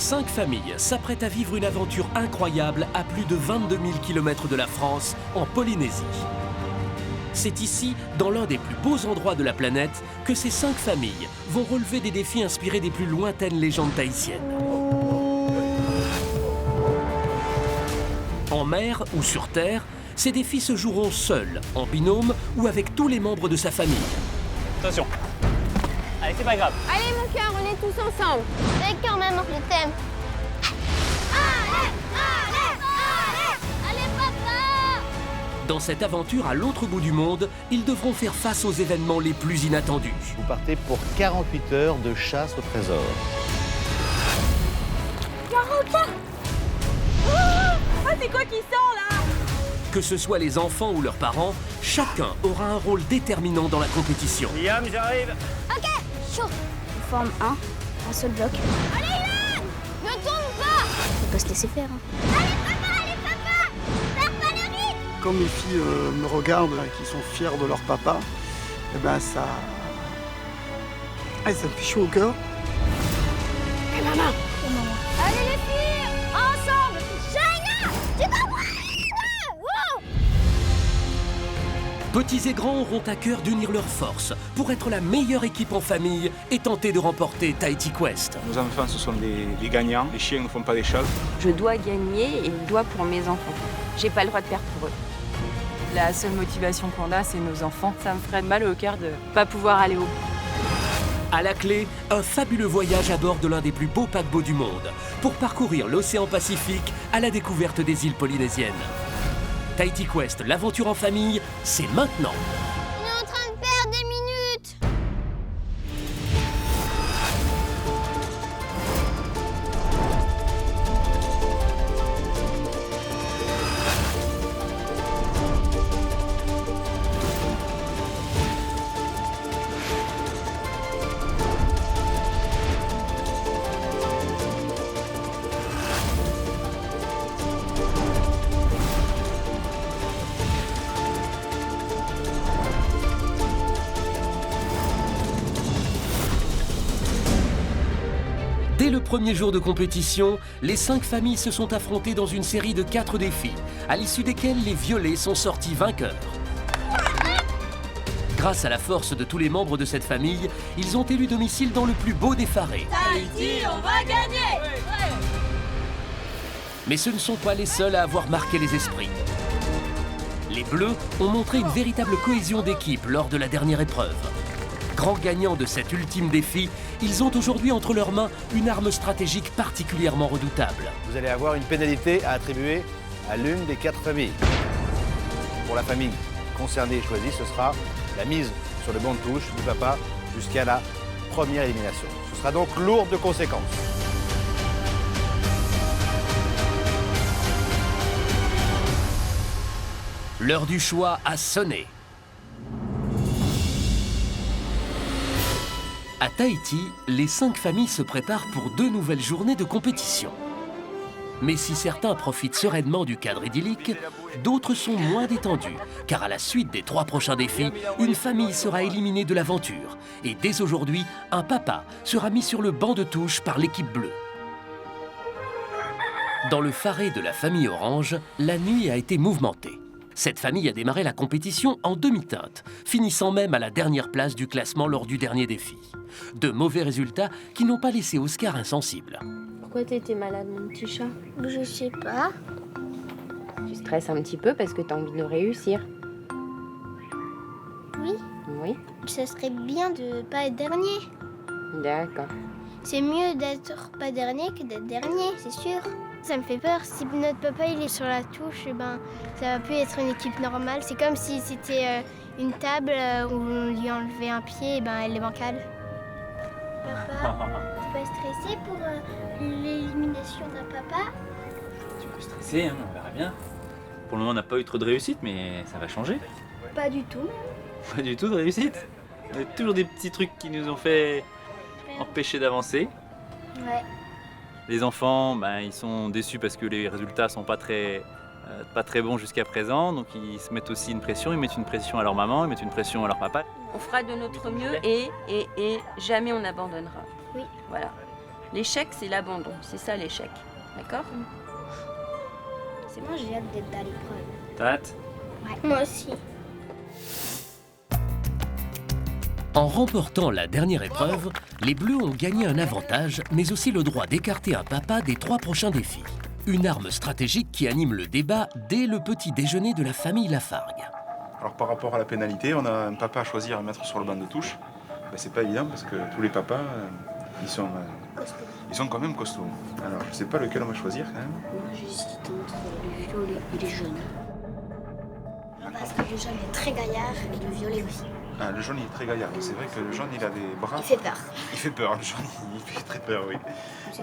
5 familles s'apprêtent à vivre une aventure incroyable à plus de 22 000 km de la France, en Polynésie. C'est ici, dans l'un des plus beaux endroits de la planète, que ces 5 familles vont relever des défis inspirés des plus lointaines légendes tahitiennes. En mer ou sur terre, ces défis se joueront seuls, en binôme ou avec tous les membres de sa famille. Attention. Allez, c'est pas grave. Allez mon cœur, on est tous ensemble. D'accord maman, je t'aime. Allez, allez, allez, allez papa. Dans cette aventure à l'autre bout du monde, ils devront faire face aux événements les plus inattendus. Vous partez pour 48 heures de chasse au trésor. Ah, c'est quoi qui sort là? Que ce soit les enfants ou leurs parents, chacun aura un rôle déterminant dans la compétition. Liam, j'arrive. Ok, chaud. On forme un seul bloc. Allez Yann, ne tourne pas. On peut pas se laisser faire. Allez papa, perds pas le rythme. Quand mes filles me regardent et qu'ils sont fiers de leur papa, eh ben ça me fait chaud au cœur. Et maman. Allez les filles, ensemble. China, tu comprends? Wow. Petits et grands auront à cœur d'unir leurs forces pour être la meilleure équipe en famille et tenter de remporter Tahiti Quest. Nos enfants, ce sont des gagnants. Les chiens ne font pas des chats. Je dois gagner et je dois pour mes enfants. J'ai pas le droit de perdre pour eux. La seule motivation qu'on a, c'est nos enfants. Ça me ferait mal au cœur de pas pouvoir aller au bout. À la clé, un fabuleux voyage à bord de l'un des plus beaux paquebots du monde pour parcourir l'océan Pacifique à la découverte des îles polynésiennes. Tahiti Quest, l'aventure en famille, c'est maintenant. On est en train de perdre des minutes. Dès le premier jour de compétition, les 5 familles se sont affrontées dans une série de 4 défis, à l'issue desquels les violets sont sortis vainqueurs. Grâce à la force de tous les membres de cette famille, ils ont élu domicile dans le plus beau des farés. Tahiti, on va gagner. Mais ce ne sont pas les seuls à avoir marqué les esprits. Les Bleus ont montré une véritable cohésion d'équipe lors de la dernière épreuve. Grands gagnants de cet ultime défi, ils ont aujourd'hui entre leurs mains une arme stratégique particulièrement redoutable. Vous allez avoir une pénalité à attribuer à l'une des 4 familles. Pour la famille concernée et choisie, ce sera la mise sur le banc de touche du papa jusqu'à la première élimination. Ce sera donc lourd de conséquences. L'heure du choix a sonné. À Tahiti, les 5 familles se préparent pour 2 nouvelles journées de compétition. Mais si certains profitent sereinement du cadre idyllique, d'autres sont moins détendus, car à la suite des 3 prochains défis, une famille sera éliminée de l'aventure. Et dès aujourd'hui, un papa sera mis sur le banc de touche par l'équipe bleue. Dans le faré de la famille orange, la nuit a été mouvementée. Cette famille a démarré la compétition en demi-teinte, finissant même à la dernière place du classement lors du dernier défi. De mauvais résultats qui n'ont pas laissé Oscar insensible. Pourquoi t'étais malade, mon petit chat? Je sais pas. Tu stresses un petit peu parce que t'as envie de réussir. Oui, Oui, ça serait bien de pas être dernier. d'accord. C'est mieux d'être pas dernier que d'être dernier, c'est sûr. Ça me fait peur. Si notre papa il est sur la touche, eh ben, ça va plus être une équipe normale. C'est comme si c'était une table où on lui enlevait un pied, et ben, elle est bancale. Papa, t'es pas stressé pour l'élimination d'un papa? Tu peux stresser, hein, on verra bien. Pour le moment, on n'a pas eu trop de réussite, mais ça va changer. Pas du tout. Pas du tout de réussite. On a toujours des petits trucs qui nous ont fait empêcher d'avancer. Ouais. Les enfants, ben, ils sont déçus parce que les résultats sont pas très bons jusqu'à présent. Donc ils se mettent aussi une pression. Ils mettent une pression à leur maman, ils mettent une pression à leur papa. On fera de notre mieux et jamais on abandonnera. Oui. Voilà. L'échec, c'est l'abandon. C'est ça l'échec. D'accord? C'est moi, j'ai hâte d'être dans l'épreuve. T'as hâte? Moi aussi. En remportant la dernière épreuve, les Bleus ont gagné un avantage, mais aussi le droit d'écarter un papa des 3 prochains défis. Une arme stratégique qui anime le débat dès le petit déjeuner de la famille Lafargue. Alors par rapport à la pénalité, on a un papa à choisir à mettre sur le banc de touche. Ben, c'est pas évident parce que tous les papas, ils sont quand même costauds. Alors je sais pas lequel on va choisir quand même. Moi, j'hésite entre le violet et les jaunes. Parce que le jaune est très gaillard et le violet aussi. Ah, le jaune il est très gaillard. C'est vrai que le jaune il a des bras. Il fait peur. Il fait peur, le jaune il fait très peur, oui.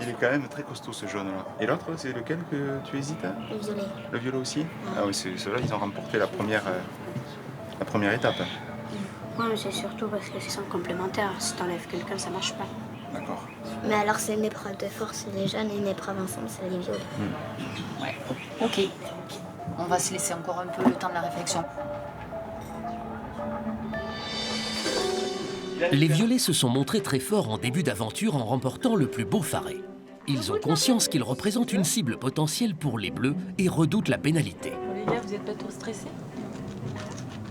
Il est quand même très costaud ce jaune là. Et l'autre, c'est lequel que tu hésites à? Le violet. Le violet aussi? Ah oui, ceux-là ils ont remporté la première étape. Ouais, mais c'est surtout parce que c'est sont complémentaires. Si t'enlèves quelqu'un, ça marche pas. D'accord. Mais alors c'est une épreuve de force, les jaunes et une épreuve ensemble, c'est les violets. Ouais, ok. On va se laisser encore un peu le temps de la réflexion. Les violets se sont montrés très forts en début d'aventure en remportant le plus beau faré. Ils ont conscience qu'ils représentent une cible potentielle pour les bleus et redoutent la pénalité. Les gars, vous êtes pas trop stressés?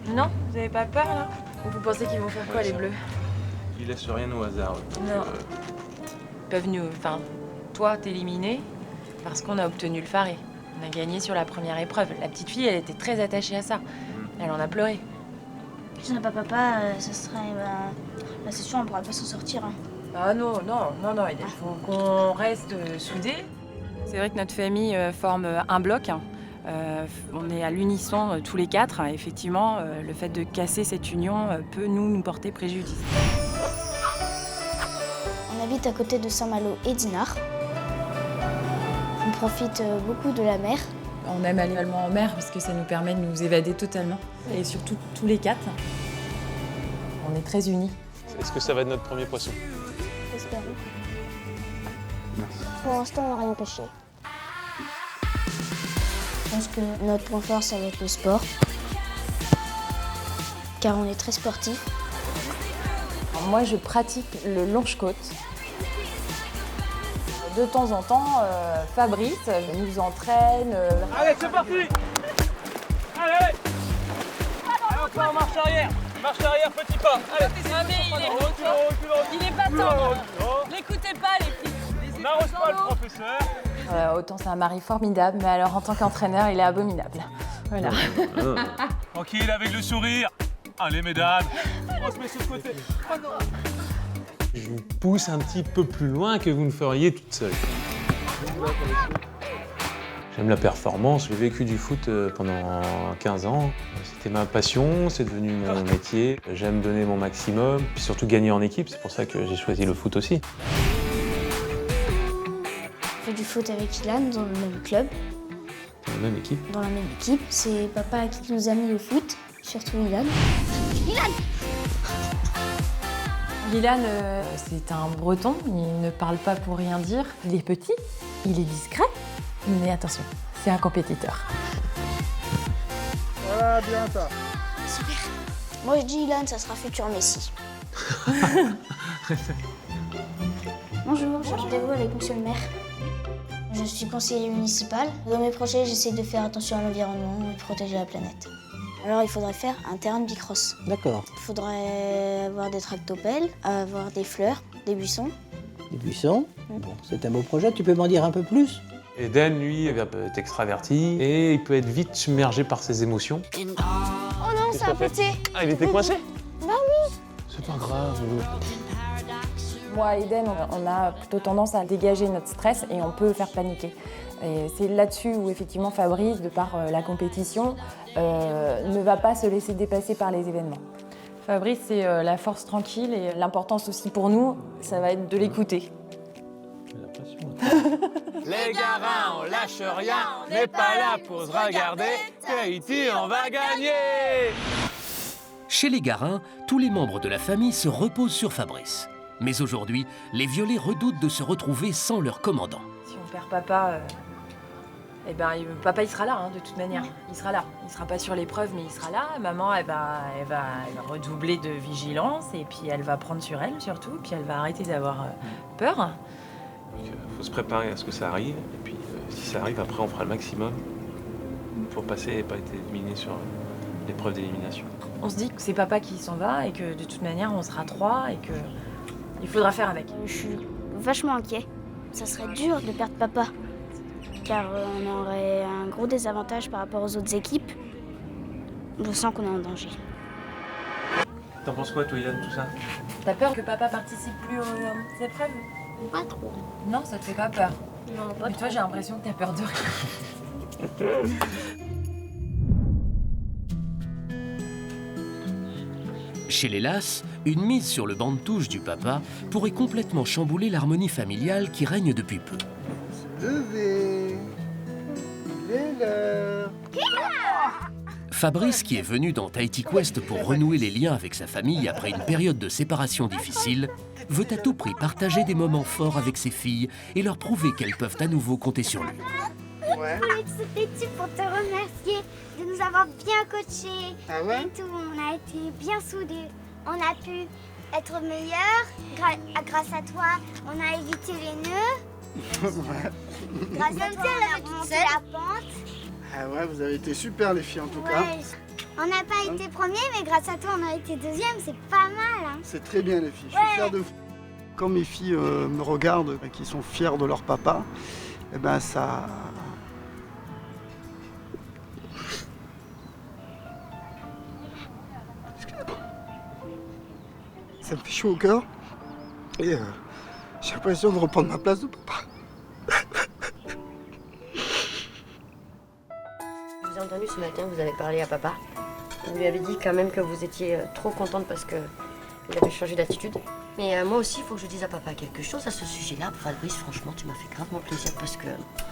Non? Vous avez pas peur, là? Ou vous pensez qu'ils vont faire quoi, les bleus? Ils laissent rien au hasard. Non. Ils peuvent nous... Enfin, toi, t'éliminer parce qu'on a obtenu le faré. On a gagné sur la première épreuve. La petite fille, elle était très attachée à ça. Elle en a pleuré. Si on n'a pas papa, ça serait... c'est sûr, on pourra pas s'en sortir. Hein. Ah non, il faut qu'on reste soudés. C'est vrai que notre famille forme un bloc. On est à l'unisson tous les 4. Effectivement, le fait de casser cette union peut nous porter préjudice. On habite à côté de Saint-Malo et Dinard. On profite beaucoup de la mer. On aime aller en mer parce que ça nous permet de nous évader totalement. Et surtout tous les 4. On est très unis. Est-ce que ça va être notre premier poisson? Espérons. Pour l'instant, on n'a rien pêché. Je pense que notre point fort, ça va être le sport. Car on est très sportif. Moi, je pratique le longe-côte. De temps en temps, Fabrice nous entraîne. Allez, c'est parti! Allez! Allez, encore marche arrière! Marche arrière, petit pas! Allez! Il est pas temps! N'écoutez pas, les filles! N'arrose pas le professeur! Autant c'est un mari formidable, mais alors en tant qu'entraîneur, il est abominable. Voilà. Tranquille, avec le sourire! Allez, mesdames! On se met sur le côté! Oh non! Je vous pousse un petit peu plus loin que vous ne feriez toute seule. J'aime la performance, j'ai vécu du foot pendant 15 ans. C'était ma passion, c'est devenu mon métier. J'aime donner mon maximum, puis surtout gagner en équipe, c'est pour ça que j'ai choisi le foot aussi. On fait du foot avec Ilan dans le même club. Dans la même équipe. Dans la même équipe. C'est papa qui nous a mis au foot, surtout Ilan. Ilan! Ilan, c'est un breton, il ne parle pas pour rien dire. Il est petit, il est discret, mais attention, c'est un compétiteur. Voilà, bien ça. Super. Moi, je dis Ilan, ça sera futur Messi. Bonjour, j'ai rendez-vous avec monsieur le maire. Je suis conseiller municipal. Dans mes projets, j'essaie de faire attention à l'environnement et de protéger la planète. Alors, il faudrait faire un terrain de bicross. D'accord. Il faudrait avoir des tractopelles, avoir des fleurs, des buissons. Des buissons. Bon, c'est un beau projet. Tu peux m'en dire un peu plus? Eden, lui, est extraverti et il peut être vite submergé par ses émotions. Oh non, ça a pété. Ah, il était coincé? Bah oui. C'est pas grave. Moi et Eden, on a plutôt tendance à dégager notre stress et on peut faire paniquer. Et c'est là-dessus où effectivement Fabrice, de par la compétition, ne va pas se laisser dépasser par les événements. Fabrice, c'est la force tranquille et l'importance aussi pour nous, ça va être de l'écouter. Les garins, on lâche rien, on n'est pas là pour se regarder. Tahiti, on va gagner! Chez les Garins, tous les membres de la famille se reposent sur Fabrice. Mais aujourd'hui, les violets redoutent de se retrouver sans leur commandant. Si on perd papa, papa il sera là de toute manière. Il sera là. Il sera pas sur l'épreuve, mais il sera là. Maman, elle va redoubler de vigilance et puis elle va prendre sur elle surtout. Puis elle va arrêter d'avoir peur. Il faut se préparer à ce que ça arrive, et puis si ça arrive, après on fera le maximum pour passer et pas être éliminé sur l'épreuve d'élimination. On se dit que c'est papa qui s'en va et que de toute manière on sera 3 et qu'il faudra faire avec. Je suis vachement inquiet. Ça serait dur de perdre papa, car on aurait un gros désavantage par rapport aux autres équipes. Je sens qu'on est en danger. T'en penses quoi, toi, Ilan, tout ça? T'as peur que papa participe plus aux épreuves? Pas trop. Non, ça te fait pas peur. Non, pas Mais toi, j'ai l'impression que t'as peur de rien. Chez les Lasses, une mise sur le banc de touche du papa pourrait complètement chambouler l'harmonie familiale qui règne depuis peu. Levez. Il est l'heure. Fabrice, qui est venu dans Tahiti Quest pour renouer les liens avec sa famille après une période de séparation difficile, veut à tout prix partager des moments forts avec ses filles et leur prouver qu'elles peuvent à nouveau compter sur lui. Ouais. Je voulais te sauter dessus pour te remercier de nous avoir bien coachés. Ah ouais? Et tout, on a été bien soudés. On a pu être meilleurs grâce à toi. On a évité les nœuds. Grâce à toi, on a remonté la pente. Ah ouais, vous avez été super les filles en tout cas. On n'a pas été premiers, mais grâce à toi, on a été deuxième. C'est pas mal. Hein. C'est très bien les filles, je suis fier de vous. Quand mes filles me regardent et qu'ils sont fiers de leur papa, eh ben ça... Ça me fait chaud au cœur et j'ai l'impression de reprendre ma place de papa. Je vous ai entendu ce matin, vous avez parlé à papa. Vous lui avez dit quand même que vous étiez trop contente parce qu'il avait changé d'attitude. Mais moi aussi, il faut que je dise à papa quelque chose à ce sujet-là. Fabrice, franchement, tu m'as fait gravement plaisir parce que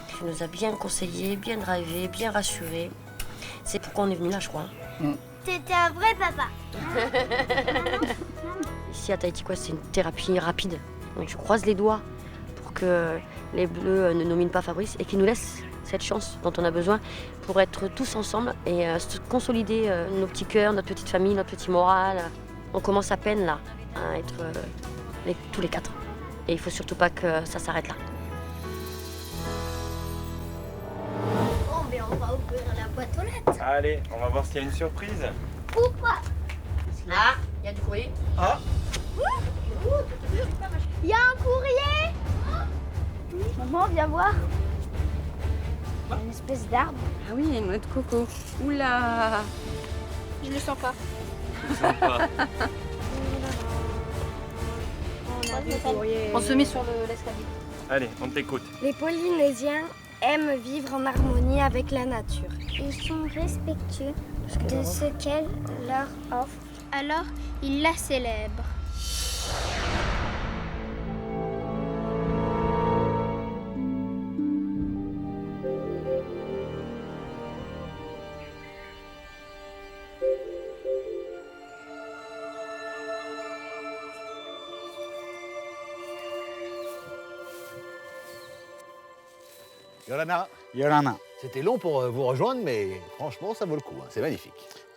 tu nous as bien conseillé, bien drivé, bien rassuré. C'est pourquoi on est venu là, je crois. T'étais un vrai papa. Ici à Tahiti Quest, c'est une thérapie rapide. Donc je croise les doigts pour que les Bleus ne nominent pas Fabrice et qu'ils nous laissent cette chance dont on a besoin pour être tous ensemble et consolider nos petits cœurs, notre petite famille, notre petit moral. On commence à peine là à être tous les 4. Et il faut surtout pas que ça s'arrête là. Bon, mais on va ouvrir la boîte aux lettres. Allez, on va voir s'il y a une surprise. Ou pas. Ah, il y a du courrier. Ah. Il y a un courrier. Maman, viens voir. Une espèce d'arbre. Ah oui, une noix de coco. Oula! Je le sens pas. Sympa. On se met sur l'escalier. Allez, on t'écoute. Les Polynésiens aiment vivre en harmonie avec la nature. Ils sont respectueux de ce qu'elle leur offre. Alors, ils la célèbrent. Yolana. Yolana. C'était long pour vous rejoindre, mais franchement, ça vaut le coup. Hein. C'est magnifique.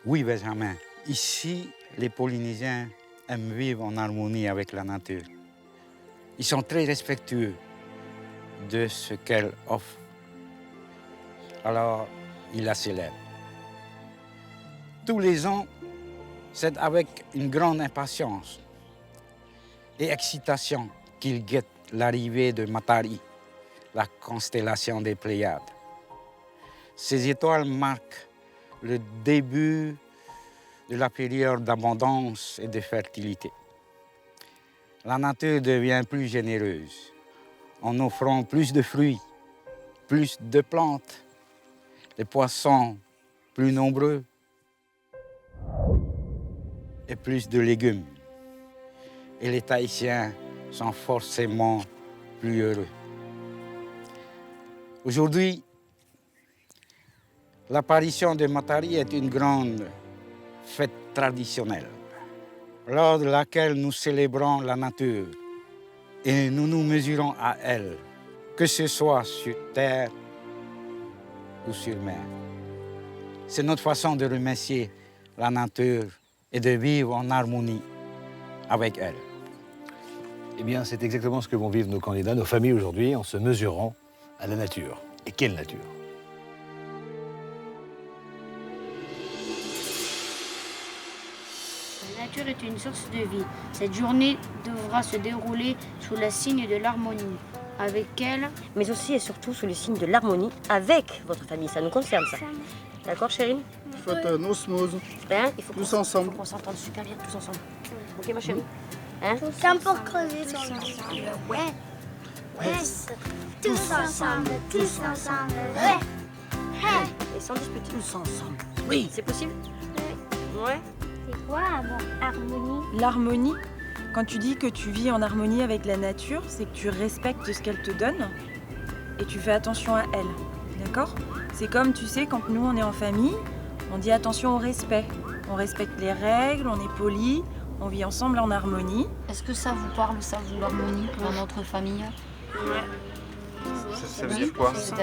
Oui, Benjamin. Ici, les Polynésiens aiment vivre en harmonie avec la nature. Ils sont très respectueux de ce qu'elle offre. Alors, ils la célèbrent. Tous les ans, c'est avec une grande impatience et excitation qu'ils guettent l'arrivée de Matari, la constellation des Pléiades. Ces étoiles marquent le début de la période d'abondance et de fertilité. La nature devient plus généreuse en offrant plus de fruits, plus de plantes, les poissons plus nombreux et plus de légumes. Et les Tahitiens sont forcément plus heureux. Aujourd'hui, l'apparition de Matari est une grande fête traditionnelle, lors de laquelle nous célébrons la nature et nous nous mesurons à elle, que ce soit sur terre ou sur mer. C'est notre façon de remercier la nature et de vivre en harmonie avec elle. Eh bien, c'est exactement ce que vont vivre nos candidats, nos familles aujourd'hui, en se mesurant à la nature. Et quelle nature? La nature est une source de vie. Cette journée devra se dérouler sous le signe de l'harmonie. Avec elle, mais aussi et surtout sous le signe de l'harmonie avec votre famille. Ça nous concerne, ça. D'accord, chérie? Il faut être en osmose. Hein, il faut tous ensemble. Il faut qu'on s'entende super bien, tous ensemble. Ok, ma chérie? Hein? Comme pour creuser son ouais. Ouais. Tous ensemble, tous ensemble. Ouais. Et sans disputer. Tous ensemble. Oui. C'est possible? Ouais. C'est quoi harmonie? L'harmonie, quand tu dis que tu vis en harmonie avec la nature, c'est que tu respectes ce qu'elle te donne et tu fais attention à elle. D'accord? C'est comme, tu sais, quand nous on est en famille, on dit attention au respect. On respecte les règles, on est poli, on vit ensemble en harmonie. Est-ce que ça vous parle, ça, vous, l'harmonie dans notre famille? Ça veut dire quoi? Ça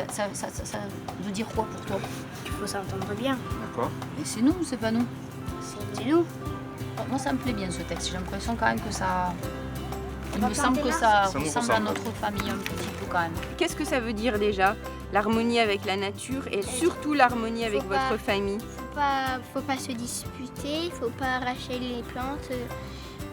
veut dire quoi pour toi? Il faut s'entendre bien. D'accord. Et c'est nous ou c'est pas nous? C'est nous. Moi, ça me plaît bien ce texte. J'ai l'impression quand même que ça... Il me semble que ça ressemble à notre famille un petit peu quand même. Qu'est-ce que ça veut dire déjà? L'harmonie avec la nature et surtout l'harmonie avec votre famille. Faut pas se disputer, faut pas arracher les plantes,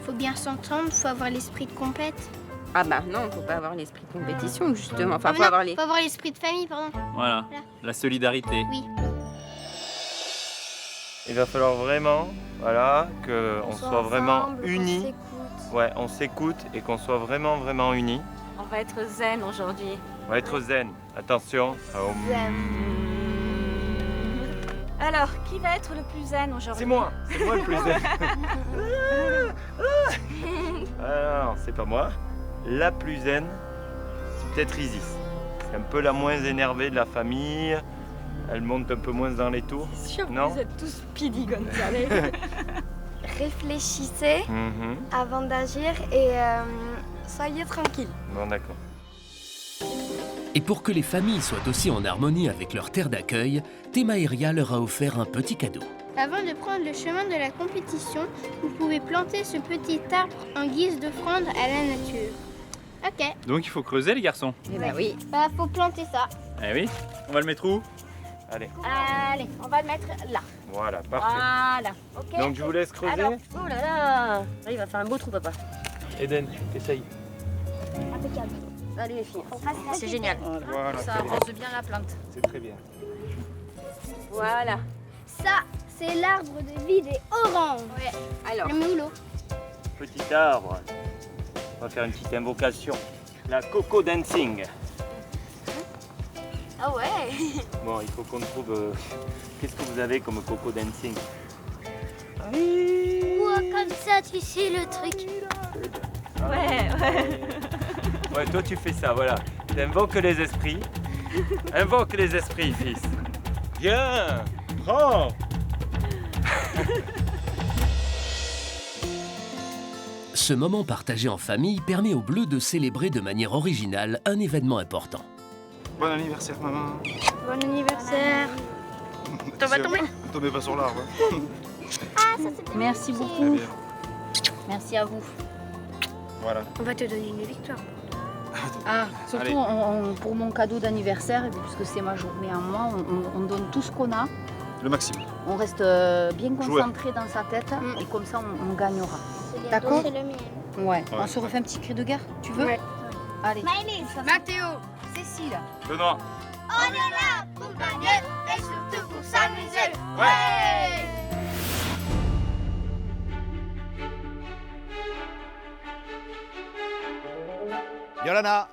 faut bien s'entendre, faut avoir l'esprit de compète. Ah bah non, faut pas avoir l'esprit de compétition justement. Enfin, faut avoir l'esprit de famille, pardon. Voilà, la solidarité. Oui. Il va falloir vraiment, voilà, qu'on soit vraiment unis. Ouais, on s'écoute et qu'on soit vraiment, vraiment unis. On va être zen aujourd'hui. On va être zen. Attention. Alors, qui va être le plus zen aujourd'hui? C'est moi le plus zen. Alors, c'est pas moi. La plus zen, c'est peut-être Isis. C'est un peu la moins énervée de la famille. Elle monte un peu moins dans les tours. C'est sûr, non? vous êtes tous Speedy Gonzalez. Réfléchissez avant d'agir et soyez tranquille. Bon, d'accord. Et pour que les familles soient aussi en harmonie avec leur terre d'accueil, Thémaéria leur a offert un petit cadeau. Avant de prendre le chemin de la compétition, vous pouvez planter ce petit arbre en guise d'offrande à la nature. Ok. Donc il faut creuser, les garçons? Eh ben oui. Bah, faut planter ça. Eh oui. On va le mettre où? Allez. Allez, on va le mettre là. Voilà, parfait. Voilà, ok. Donc je vous laisse creuser. Alors, oh là là! Il va faire un beau trou, papa. Eden, essaye. Impeccable. Allez, les filles. C'est génial. Voilà, Ça très bien. arrose bien la plante. C'est très bien. Voilà. Ça, c'est l'arbre de vie des oranges. Ouais. Alors. Le moulot. Petit arbre. On va faire une petite invocation. La coco dancing. Ah ouais. Bon, il faut qu'on trouve... Qu'est-ce que vous avez comme coco dancing? Ouah, comme ça, tu sais le truc. Ouais. Ouais, toi tu fais ça, voilà. Tu invoques les esprits. Invoque les esprits, fils. Viens, prends. Ce moment partagé en famille permet aux Bleus de célébrer de manière originale un événement important. Bon anniversaire, maman. Bon anniversaire. T'en vas tomber? Tombez pas sur l'arbre. Ah, ça c'est Merci beaucoup. Merci à vous. Voilà. On va te donner une victoire. Ah, surtout pour mon cadeau d'anniversaire, puisque c'est ma journée à moi, on donne tout ce qu'on a. Le maximum. On reste bien concentré dans sa tête et comme ça on gagnera. D'accord? C'est le mien. Ouais. On se refait un petit cri de guerre, tu veux? Ouais. Allez. Mathéo. Cécile. Benoît. On est là pour gagner et surtout pour s'amuser. Ouais. Yolana.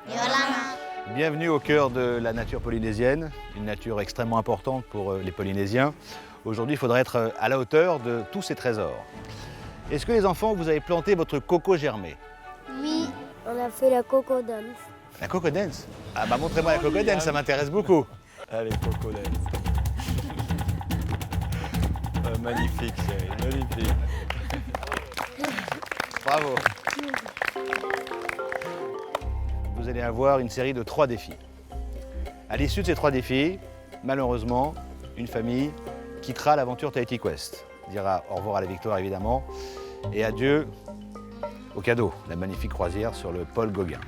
Yolana. Bienvenue au cœur de la nature polynésienne, une nature extrêmement importante pour les Polynésiens. Aujourd'hui, il faudrait être à la hauteur de tous ces trésors. Est-ce que les enfants, vous avez planté votre coco germé? Oui, on a fait la coco dance. La coco dance? Ah bah montrez-moi la coco dance, ça m'intéresse beaucoup. Allez, coco dance. Magnifique, chérie, magnifique. Bravo. Vous allez avoir une série de 3 défis. À l'issue de ces 3 défis, malheureusement, une famille quittera l'aventure Tahiti Quest. Dira au revoir à la victoire évidemment et adieu au cadeau, la magnifique croisière sur le Paul Gauguin.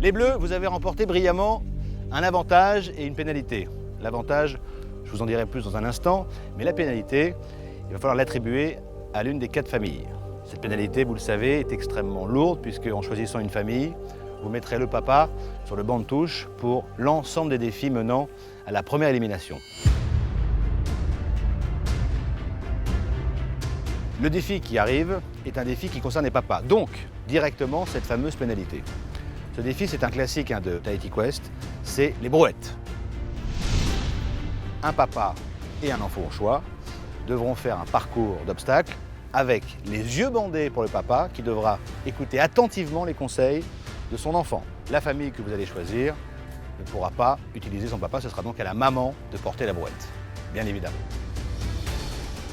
Les Bleus, vous avez remporté brillamment un avantage et une pénalité. L'avantage, je vous en dirai plus dans un instant, mais la pénalité, il va falloir l'attribuer à l'une des 4 familles. Cette pénalité, vous le savez, est extrêmement lourde puisque en choisissant une famille, vous mettrez le papa sur le banc de touche pour l'ensemble des défis menant à la première élimination. Le défi qui arrive est un défi qui concerne les papas, donc directement cette fameuse pénalité. Ce défi, c'est un classique de Tahiti Quest, c'est les brouettes. Un papa et un enfant au choix devront faire un parcours d'obstacles avec les yeux bandés pour le papa qui devra écouter attentivement les conseils de son enfant. La famille que vous allez choisir ne pourra pas utiliser son papa, ce sera donc à la maman de porter la brouette, bien évidemment.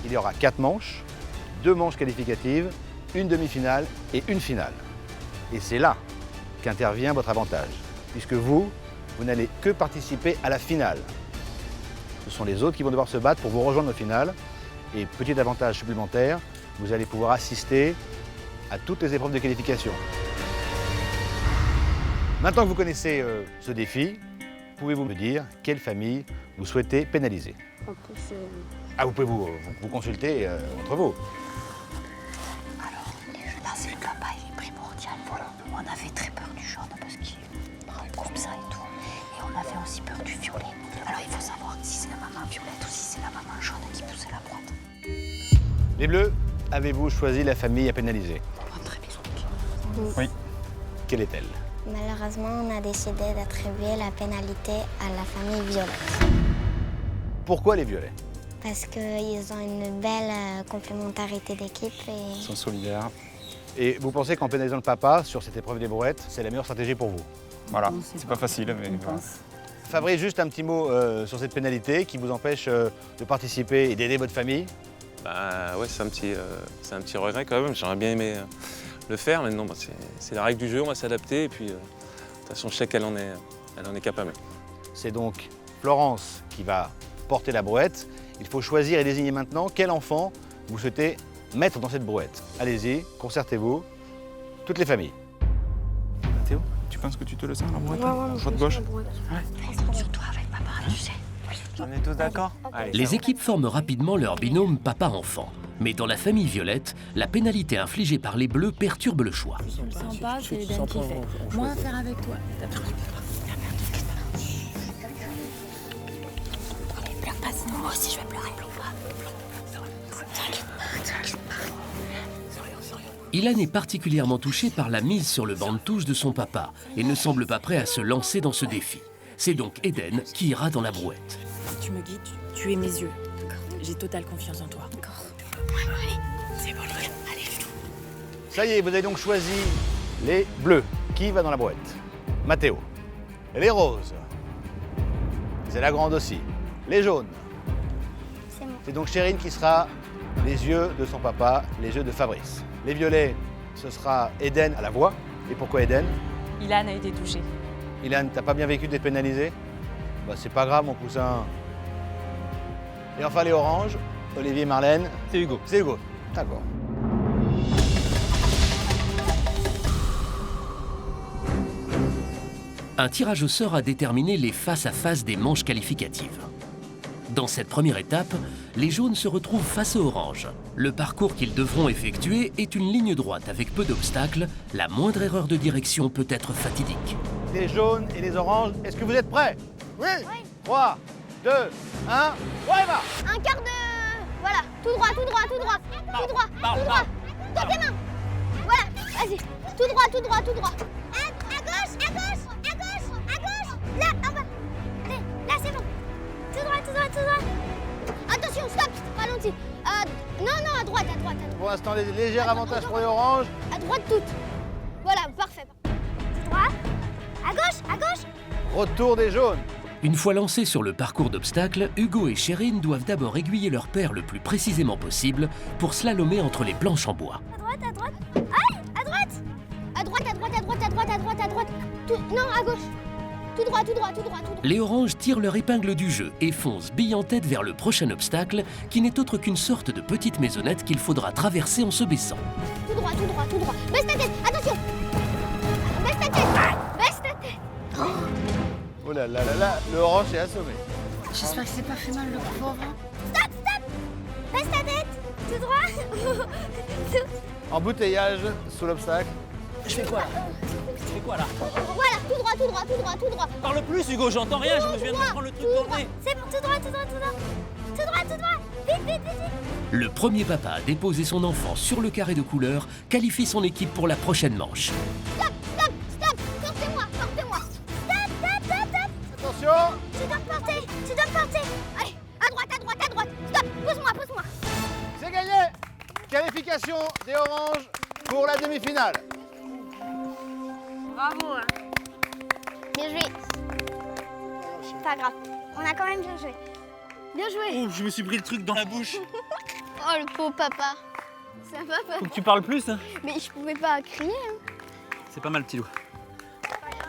Il y aura 4 manches, 2 manches qualificatives, une demi-finale et une finale. Et c'est là qu'intervient votre avantage, puisque vous n'allez que participer à la finale. Ce sont les autres qui vont devoir se battre pour vous rejoindre au final. Et petit avantage supplémentaire, vous allez pouvoir assister à toutes les épreuves de qualification. Maintenant que vous connaissez ce défi, pouvez-vous me dire quelle famille vous souhaitez pénaliser? Ah, vous pouvez vous consulter entre vous. Là, c'est le papa, il est primordial. Voilà. On avait très peur du jaune parce qu'il est comme ça et tout. Et on avait aussi peur du violet. Alors il faut savoir si c'est la maman violette ou si c'est la maman jaune qui poussait la boîte. Les Bleus, avez-vous choisi la famille à pénaliser? Très bien. Oui. Quelle est-elle? Malheureusement, on a décidé d'attribuer la pénalité à la famille violette. Pourquoi les violets? Parce qu'ils ont une belle complémentarité d'équipe et... Ils sont solidaires. Et vous pensez qu'en pénalisant le papa sur cette épreuve des brouettes, c'est la meilleure stratégie pour vous? Voilà, c'est pas facile, mais voilà. Fabrice, juste un petit mot sur cette pénalité qui vous empêche de participer et d'aider votre famille. Bah ouais, c'est un petit regret quand même. J'aurais bien aimé le faire, mais non, c'est la règle du jeu, on va s'adapter. Et puis, de toute façon, je sais qu'elle en est capable. C'est donc Florence qui va porter la brouette. Il faut choisir et désigner maintenant quel enfant vous souhaitez mettre dans cette brouette. Allez-y, concertez-vous, toutes les familles. Théo, tu penses que tu te le sens la brouette? Ouais, gauche. Surtout avec papa, tu sais. On est tous d'accord? Les équipes forment rapidement leur binôme papa-enfant. Mais dans la famille violette, la pénalité infligée par les Bleus perturbe le choix. Sympa, c'est Eden qui fait. Moi, à faire avec toi. Pleure pas, sinon moi aussi je vais pleurer. Ilan est particulièrement touché par la mise sur le banc de touche de son papa et ne semble pas prêt à se lancer dans ce défi. C'est donc Eden qui ira dans la brouette. Tu me guides, tu es mes yeux. J'ai totale confiance en toi. Allez, c'est bon les gars, allez. Ça y est, vous avez donc choisi les bleus. Qui va dans la brouette? Mathéo. Et les roses. C'est la grande aussi. Les jaunes. C'est moi. C'est donc Chérine qui sera les yeux de son papa, les yeux de Fabrice. Les violets, ce sera Eden à la voix. Et pourquoi Eden? Ilan a été touché. Ilan, t'as pas bien vécu d'être pénalisé? Bah c'est pas grave mon poussin. Et enfin les oranges, Olivier et Marlène. C'est Hugo. C'est Hugo, d'accord. Un tirage au sort a déterminé les face-à-face des manches qualificatives. Dans cette première étape, les jaunes se retrouvent face aux oranges. Le parcours qu'ils devront effectuer est une ligne droite avec peu d'obstacles. La moindre erreur de direction peut être fatidique. Les jaunes et les oranges, est-ce que vous êtes prêts? Oui. 3, 2, 1, ouais va. Un quart de... Voilà, tout droit, tout droit, tout droit. Tout droit, tout droit. Dans tes mains. Voilà, vas-y. Tout droit, tout droit, tout droit. À gauche, à gauche, à gauche, à gauche. Là, en bas. Là, c'est bon. Tout droit, tout droit, tout droit. Attention, stop, ralentis. Non, non, à droite, à droite, à droite. Pour l'instant, les légers avantages pour les oranges. À droite toutes. Voilà, parfait. Tout droit. À gauche, à gauche. Retour des jaunes. Une fois lancés sur le parcours d'obstacles, Hugo et Chérine doivent d'abord aiguiller leur père le plus précisément possible pour slalomer entre les planches en bois. À droite, à droite. Aïe, à droite. À droite, à droite, à droite, à droite, à droite, à droite. Non, à gauche. Tout droit, tout droit, tout droit, tout droit. Les oranges tirent leur épingle du jeu et foncent bille en tête vers le prochain obstacle qui n'est autre qu'une sorte de petite maisonnette qu'il faudra traverser en se baissant. Tout tout droit, tout droit, tout droit. Baisse ta tête, attention. Baisse ta tête, baisse ta tête. Oh là là là là, le orange est assommé. J'espère que c'est pas fait mal le pauvre. Stop, stop. Baisse ta tête, tout droit. Embouteillage sous l'obstacle. Je fais quoi là? Je fais quoi là? Voilà, tout droit, tout droit, tout droit, tout droit. Parle plus Hugo, j'entends rien, je viens de me prendre le truc dans le nez. C'est bon, tout droit, tout droit, tout droit. Tout droit, tout droit. Vite, vite, vite, vite. Le premier papa à déposer son enfant sur le carré de couleur qualifie son équipe pour la prochaine manche. Stop, stop, stop. Portez-moi, portez-moi. Stop, stop, stop, stop. Attention. Tu dois me porter, tu dois me porter. Allez, à droite, à droite, à droite. Stop, pose-moi, pose-moi. C'est gagné. Qualification des oranges pour la demi-finale. Bravo. Bien joué. Pas grave, on a quand même bien joué. Bien joué. Oh, je me suis pris le truc dans la bouche. Oh, le pauvre papa. Ça va, papa. Faut que tu parles plus. Hein. Mais je pouvais pas crier. Hein. C'est pas mal, petit loup.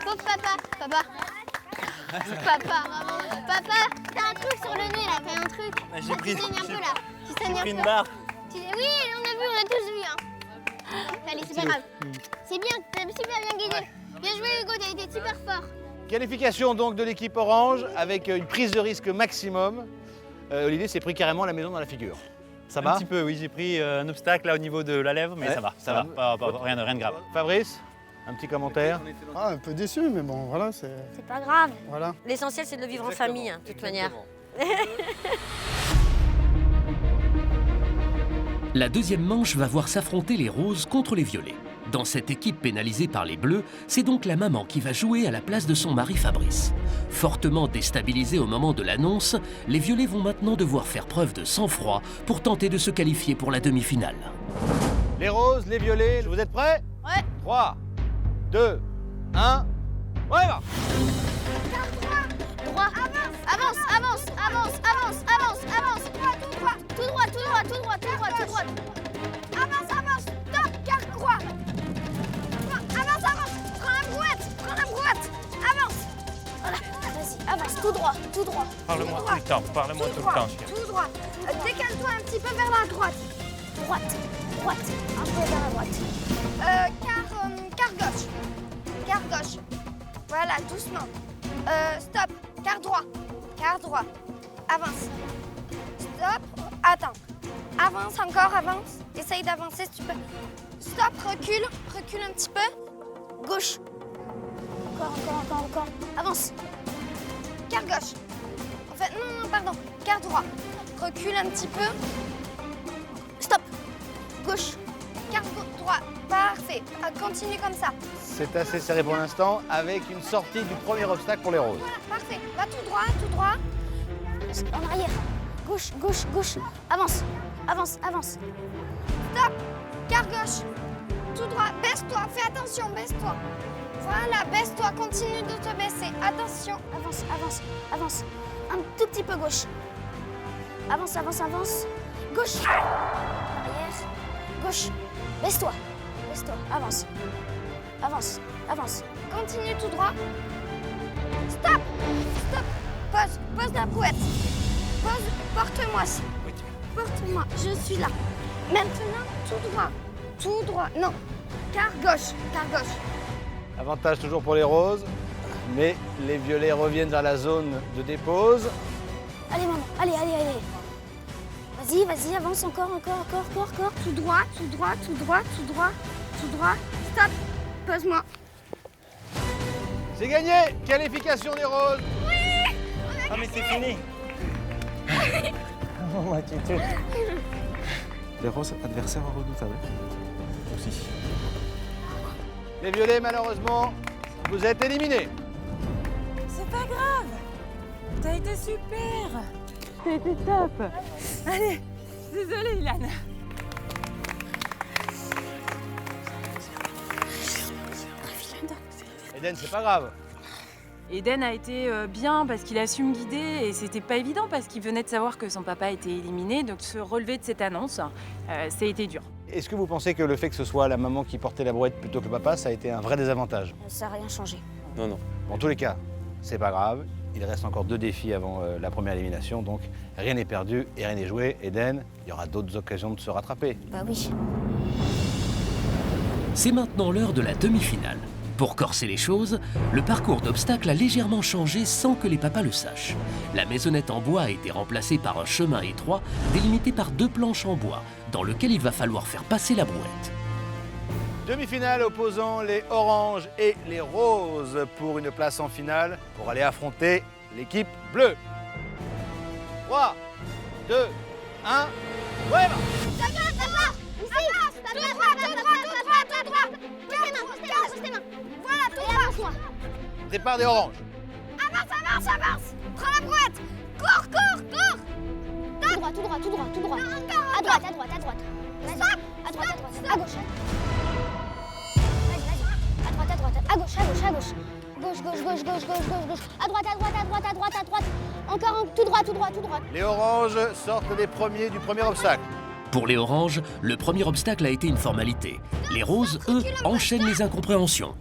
Pauvre papa. Papa. Papa. Papa, t'as un truc sur le nez là, t'as un truc. Ah, j'ai pris, tu saignes un peu là. Tu saignes un peu. une barre. Oui, on a vu, on a tous vu. Hein. Allez, c'est pas grave. C'est bien, t'as super bien guidé. Bien joué Hugo, t'as été super fort. Qualification donc de l'équipe orange avec une prise de risque maximum. Olivier s'est pris carrément la maison dans la figure. Ça va? Un petit peu, oui, j'ai pris un obstacle là au niveau de la lèvre, mais Ouais, ça va. Rien de grave. Fabrice, un petit commentaire? Ah, un peu déçu, mais bon, voilà, c'est... C'est pas grave. Voilà. L'essentiel, c'est de le vivre en famille, hein, de toute manière. La deuxième manche va voir s'affronter les roses contre les violets. Dans cette équipe pénalisée par les bleus, c'est donc la maman qui va jouer à la place de son mari Fabrice. Fortement déstabilisés au moment de l'annonce, les violets vont maintenant devoir faire preuve de sang-froid pour tenter de se qualifier pour la demi-finale. Les roses, les violets, vous êtes prêts? Ouais. 3, 2, 1, on y va! Droit. Avance, avance, avance, avance, avance, avance. Tout droit, tout droit, tout droit, tout droit, tout droit, tout droit. Avance, avance, stop, carte croix. Avance, avance, prends la brouette, avance. Voilà, vas-y, avance, tout droit, tout droit. Parle-moi tout le temps, parle-moi tout le temps. Tout droit. Décale-toi un petit peu vers la droite. Droite, droite, un peu vers la droite. Quart gauche. Quart gauche. Voilà, doucement. Stop, quart droit. Quart droit. Avance. Stop, attends. Avance encore, avance. Essaye d'avancer si tu peux. Stop, recule, recule un petit peu. Gauche. Encore. Avance. Quart gauche. En fait, non, pardon. Quart droit. Recule un petit peu. Stop. Gauche. Quart droit. Parfait. Continue comme ça. C'est assez serré pour l'instant avec une sortie du premier obstacle pour les roses. Voilà, parfait. Va tout droit, tout droit. En arrière. Gauche, gauche, gauche. Avance, avance, avance. Stop. Quart gauche. Tout droit. Baisse-toi. Fais attention, baisse-toi. Voilà, baisse-toi. Continue de te baisser. Attention. Avance, avance, avance. Un tout petit peu gauche. Avance, avance, avance. Gauche. Arrière. Gauche. Baisse-toi. Baisse-toi. Avance. Avance, avance. Continue tout droit. Stop. Stop. Pose la brouette. Pose. Porte-moi. Porte-moi. Je suis là. Maintenant, tout droit. Tout droit. Non. Quart gauche. Quart gauche. Avantage toujours pour les roses, mais les violets reviennent vers la zone de dépose. Allez, maman. Allez. Vas-y, avance encore. Tout droit. Stop. Pose-moi. C'est gagné! Qualification des roses! Oui! Ah mais c'est fini! Les roses adversaires redoutables. Aussi. Les violets, malheureusement, vous êtes éliminés. C'est pas grave. T'as été super. T'as été top. Allez, désolée, Ilan. Eden, c'est pas grave. Eden a été bien parce qu'il a su me guider et c'était pas évident parce qu'il venait de savoir que son papa était éliminé, donc se relever de cette annonce, ça a été dur. Est-ce que vous pensez que le fait que ce soit la maman qui portait la brouette plutôt que le papa, ça a été un vrai désavantage? Ça n'a rien changé. Non. En tous les cas, c'est pas grave. Il reste encore 2 défis avant la première élimination, donc rien n'est perdu et rien n'est joué. Eden, il y aura d'autres occasions de se rattraper. Bah oui. C'est maintenant l'heure de la demi-finale. Pour corser les choses, le parcours d'obstacles a légèrement changé sans que les papas le sachent. La maisonnette en bois a été remplacée par un chemin étroit délimité par 2 planches en bois, dans lequel il va falloir faire passer la brouette. Demi-finale opposant les oranges et les roses pour une place en finale pour aller affronter l'équipe bleue. 3, 2, 1, ouais, Ça va, ici. Tout droit. Pose tes mains. Voilà, tout droit. Départ des oranges. Avance. Prends la brouette. Cours. Tout droit. À droite. Vas-y. À droite. À gauche. Vas-y. À droite. À gauche. Gauche. À droite. Encore tout droit. Les oranges sortent des premiers du premier obstacle. Pour les oranges, le premier obstacle a été une formalité. Les roses, eux, enchaînent les incompréhensions.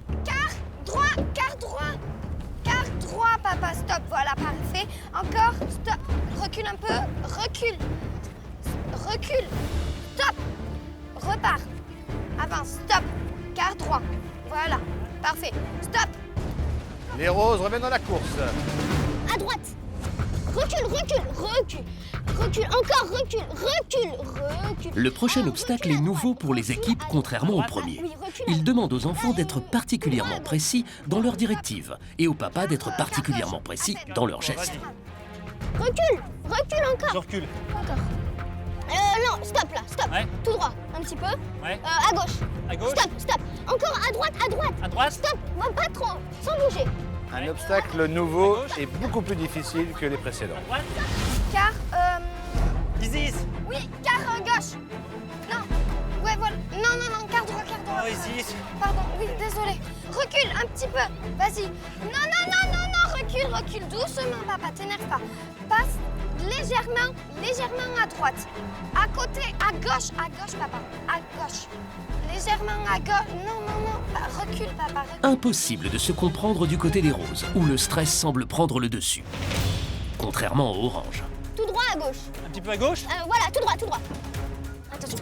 Quart droit, papa, stop, voilà, parfait. Encore, stop, recule un peu, recule, stop, repars, avance, stop, quart droit, voilà, parfait, stop. Les roses reviennent dans la course. À droite, recule, encore, recule. Le prochain obstacle est nouveau pour les équipes, contrairement au premier. Il demande aux enfants d'être particulièrement précis dans leurs directives et aux papas d'être particulièrement précis dans leurs gestes. Recule encore. Je recule. Encore. Non, stop là, stop. Ouais. Tout droit, un petit peu. Ouais. À gauche. À gauche. Stop. Encore à droite. À droite. Stop, pas trop, sans bouger. Un obstacle nouveau et beaucoup plus difficile que les précédents. Car, Isis. oui, car gauche. Non, ouais, voilà. Non, car droit. Oh, Isis. Pardon, oui, désolé. Recule un petit peu, vas-y. Non, recule doucement, papa, t'énerve pas. Passe légèrement à droite. À côté, à gauche, papa, à gauche. Légèrement à gauche. Non, recule, papa, recule. Impossible de se comprendre du côté des roses, où le stress semble prendre le dessus. Contrairement aux oranges. Tout droit à gauche. Un petit peu à gauche. Voilà, tout droit. Attention.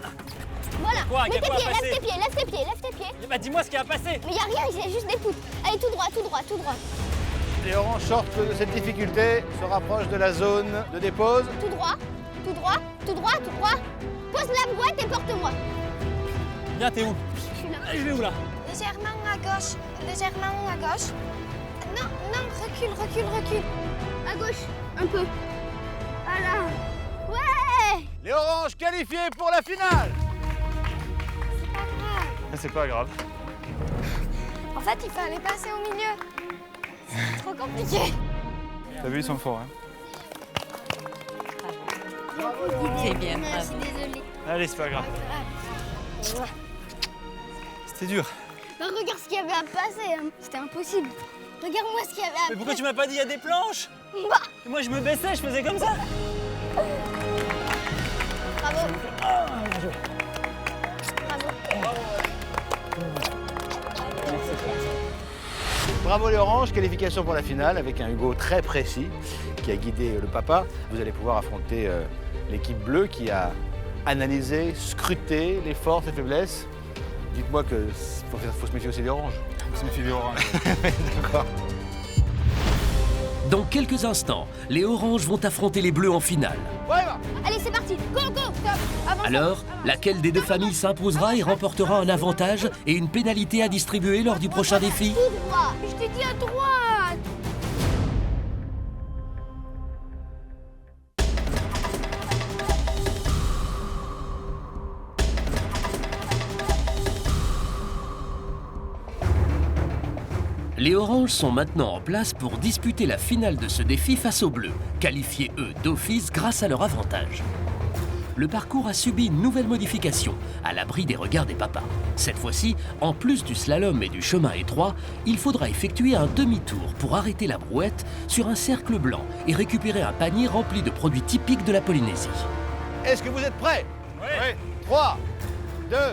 Voilà, Quoi, mets tes quoi à pieds, passer lève tes pieds. Bah dis-moi ce qui a passé. Mais y a rien, il y a juste des poutres. Allez, tout droit. Les oranges sortent de cette difficulté, se rapprochent de la zone de dépose. Tout droit. Pose la brouette et porte-moi. Viens, t'es où? Je suis là. Je vais où là? Légèrement à gauche. Non, recule. À gauche, un peu. Voilà. Ouais. Les oranges qualifiés pour la finale. C'est pas grave. En fait, il fallait passer au milieu. C'est trop compliqué. T'as vu, ils sont forts, hein. C'est bien, Je suis désolée. Allez, c'est pas grave. C'était dur. Bah, regarde ce qu'il y avait à passer, hein. C'était impossible. Regarde-moi ce qu'il y avait à passer. Mais pourquoi tu m'as pas dit il y a des planches? Bah. Moi je me baissais, je faisais comme ça. Bravo. Bravo les oranges, qualification pour la finale avec un Hugo très précis qui a guidé le papa. Vous allez pouvoir affronter l'équipe bleue qui a analysé, scruté les forces et faiblesses. Dites-moi que faut se méfier aussi des oranges. Faut se méfier des oranges. D'accord. Dans quelques instants, les oranges vont affronter les bleus en finale. Allez, c'est parti. Go, stop. Avance. Alors, laquelle des deux familles s'imposera et remportera un avantage et une pénalité à distribuer lors du prochain défi? Tout droit. Je t'ai dit à droite. Les oranges sont maintenant en place pour disputer la finale de ce défi face aux bleus, qualifiés eux d'office grâce à leur avantage. Le parcours a subi une nouvelle modification, à l'abri des regards des papas. Cette fois-ci, en plus du slalom et du chemin étroit, il faudra effectuer un demi-tour pour arrêter la brouette sur un cercle blanc et récupérer un panier rempli de produits typiques de la Polynésie. Est-ce que vous êtes prêts? Oui. 3, 2, 1,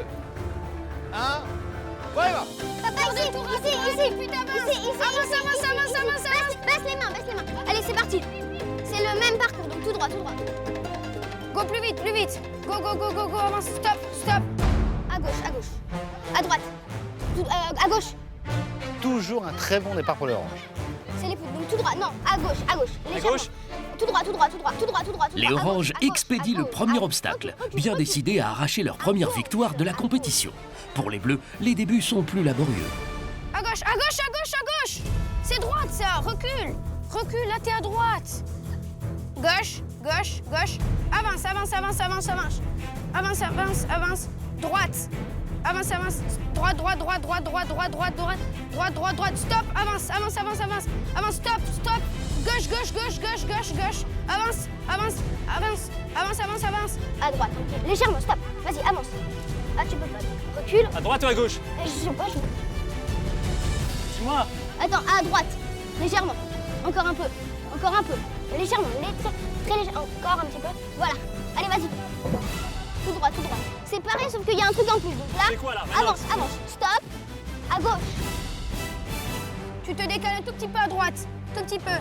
ouais, va. Papa, ici. Baisse les mains. Allez, c'est parti. C'est le même parcours, donc tout droit. Go plus vite. Go, avance, stop. À gauche. À droite. À gauche. Toujours un très bon départ pour les oranges. C'est les poutres. Donc tout droit. Non, à gauche. À gauche. Tout droit. Les oranges expédient le premier obstacle, bien décidés à arracher leur première victoire de la compétition. Pour les bleus, les débuts sont plus laborieux. À gauche. C'est droite, ça. Recule, là, t'es à droite. Gauche. Avance. Droite. Avance. Droite. Stop. Avance. Stop. Gauche. Avance. À droite. Ok. Légèrement. Stop. Vas-y, avance. Ah, tu peux pas. Recule. À droite ou à gauche? Je sais pas. Dis-moi. Attends, à droite. Légèrement. Encore un peu. Légèrement. Très légèrement. Encore un petit peu. Voilà. Allez, vas-y. Tout droit. C'est pareil, sauf qu'il y a un truc en plus. Donc là, C'est quoi, là? avance. Stop. À gauche. Tu te décales un tout petit peu à droite. Tout petit peu.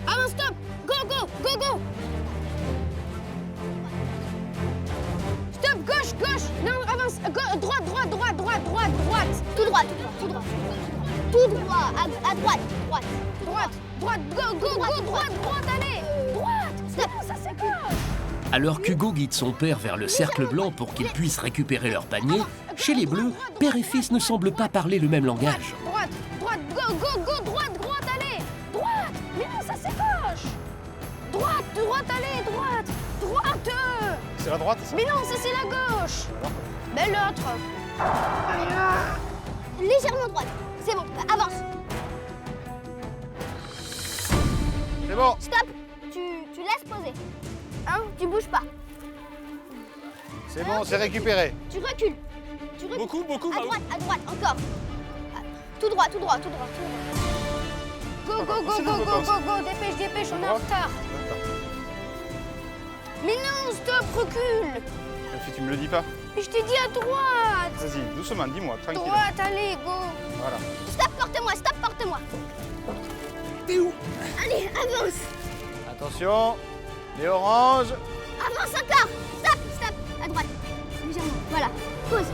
Avance, stop. Go. Stop, gauche. Non, avance. Droite. Tout droit. À droite. Droite. Go. Droite, allez. Droite. Stop. Ça, c'est gauche. Alors qu'Hugo guide son père vers le cercle blanc pour qu'ils puissent récupérer leur panier, chez les bleus, père et fils ne semblent pas parler le même langage. Droite. Go. Droite, allez. Droite. Mais non, ça, c'est gauche. Droite, allez. Droite. C'est la droite, ça? Mais non, ça, c'est la gauche. Ben l'autre. Légèrement droite. C'est bon. Avance. C'est bon. Stop. Tu laisses poser. Hein? Tu bouges pas. C'est bon, c'est récupéré. Tu recules. Beaucoup, À droite, encore. Tout droit. Go. Dépêche, on est en retard. Mais non, stop, recule. Si tu me le dis pas. Mais je t'ai dit à droite. Vas-y, doucement, dis-moi, tranquille. Droite, allez, go. Voilà. Stop, porte-moi. T'es où? Allez, avance. Attention, les oranges. Avance encore. Stop. À droite. Légèrement. Voilà. Pause.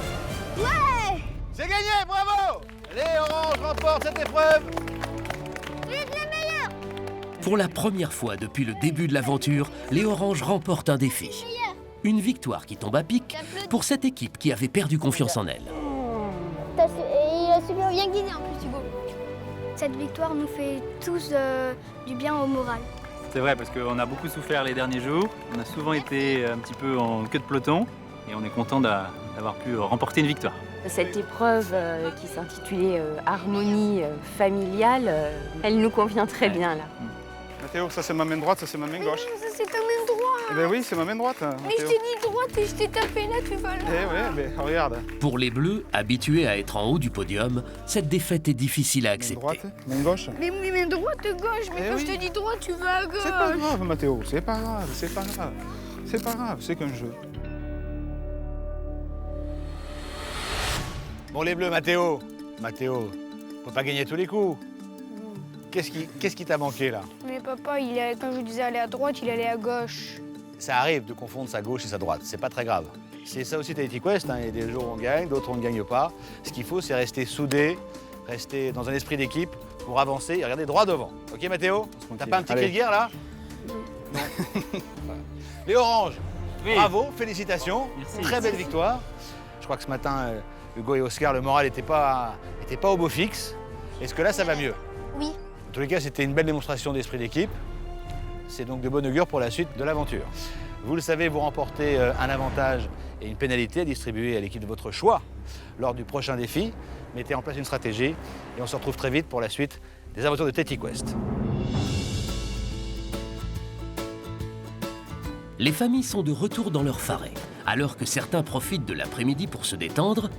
Ouais. C'est gagné, bravo. Les oranges remportent cette épreuve. Tu es les meilleurs. Pour la première fois depuis le début de l'aventure, les oranges remportent un défi. Une victoire qui tombe à pic pour cette équipe qui avait perdu confiance en elle. Il a super bien guidé en plus, Hugo. Cette victoire nous fait tous du bien au moral. C'est vrai, parce qu'on a beaucoup souffert les derniers jours. On a souvent été un petit peu en queue de peloton et on est content d'avoir pu remporter une victoire. Cette épreuve qui s'intitulait Harmonie familiale, elle nous convient très bien là. Mathéo, ça c'est ma main droite, ça c'est ma main gauche. Ça, c'est ta main droite. Eh ben oui, c'est ma main droite. Mais je t'ai dit droite et je t'ai tapé là, tu vas là. Eh ouais, mais regarde. Pour les bleus, habitués à être en haut du podium, cette défaite est difficile à accepter. Main droite, main gauche. Mais main droite, gauche. Mais quand je te dis droite, tu vas à gauche. C'est pas grave, Mathéo, c'est pas grave. C'est qu'un jeu. Bon, les bleus, Mathéo, faut pas gagner tous les coups. Qu'est-ce qui t'a manqué, là? Mais papa, quand je disais aller à droite, il allait à gauche. Ça arrive de confondre sa gauche et sa droite, c'est pas très grave. C'est ça aussi Tahiti Quest, hein. Il y a des jours où on gagne, d'autres où on ne gagne pas. Ce qu'il faut, c'est rester soudé, rester dans un esprit d'équipe pour avancer et regarder droit devant. Ok, Mathéo? T'as pas un petit cri de guerre, là? Non. Les oranges, Oui. bravo, félicitations. Merci. Très belle victoire. Je crois que ce matin, Hugo et Oscar, le moral n'était pas au beau fixe. Est-ce que là, ça va mieux? Oui. En tous les cas, c'était une belle démonstration d'esprit d'équipe. C'est donc de bon augure pour la suite de l'aventure. Vous le savez, vous remportez un avantage et une pénalité à distribuer à l'équipe de votre choix lors du prochain défi. Mettez en place une stratégie et on se retrouve très vite pour la suite des aventures de Tahiti Quest. Les familles sont de retour dans leur faré. Alors que certains profitent de l'après-midi pour se détendre,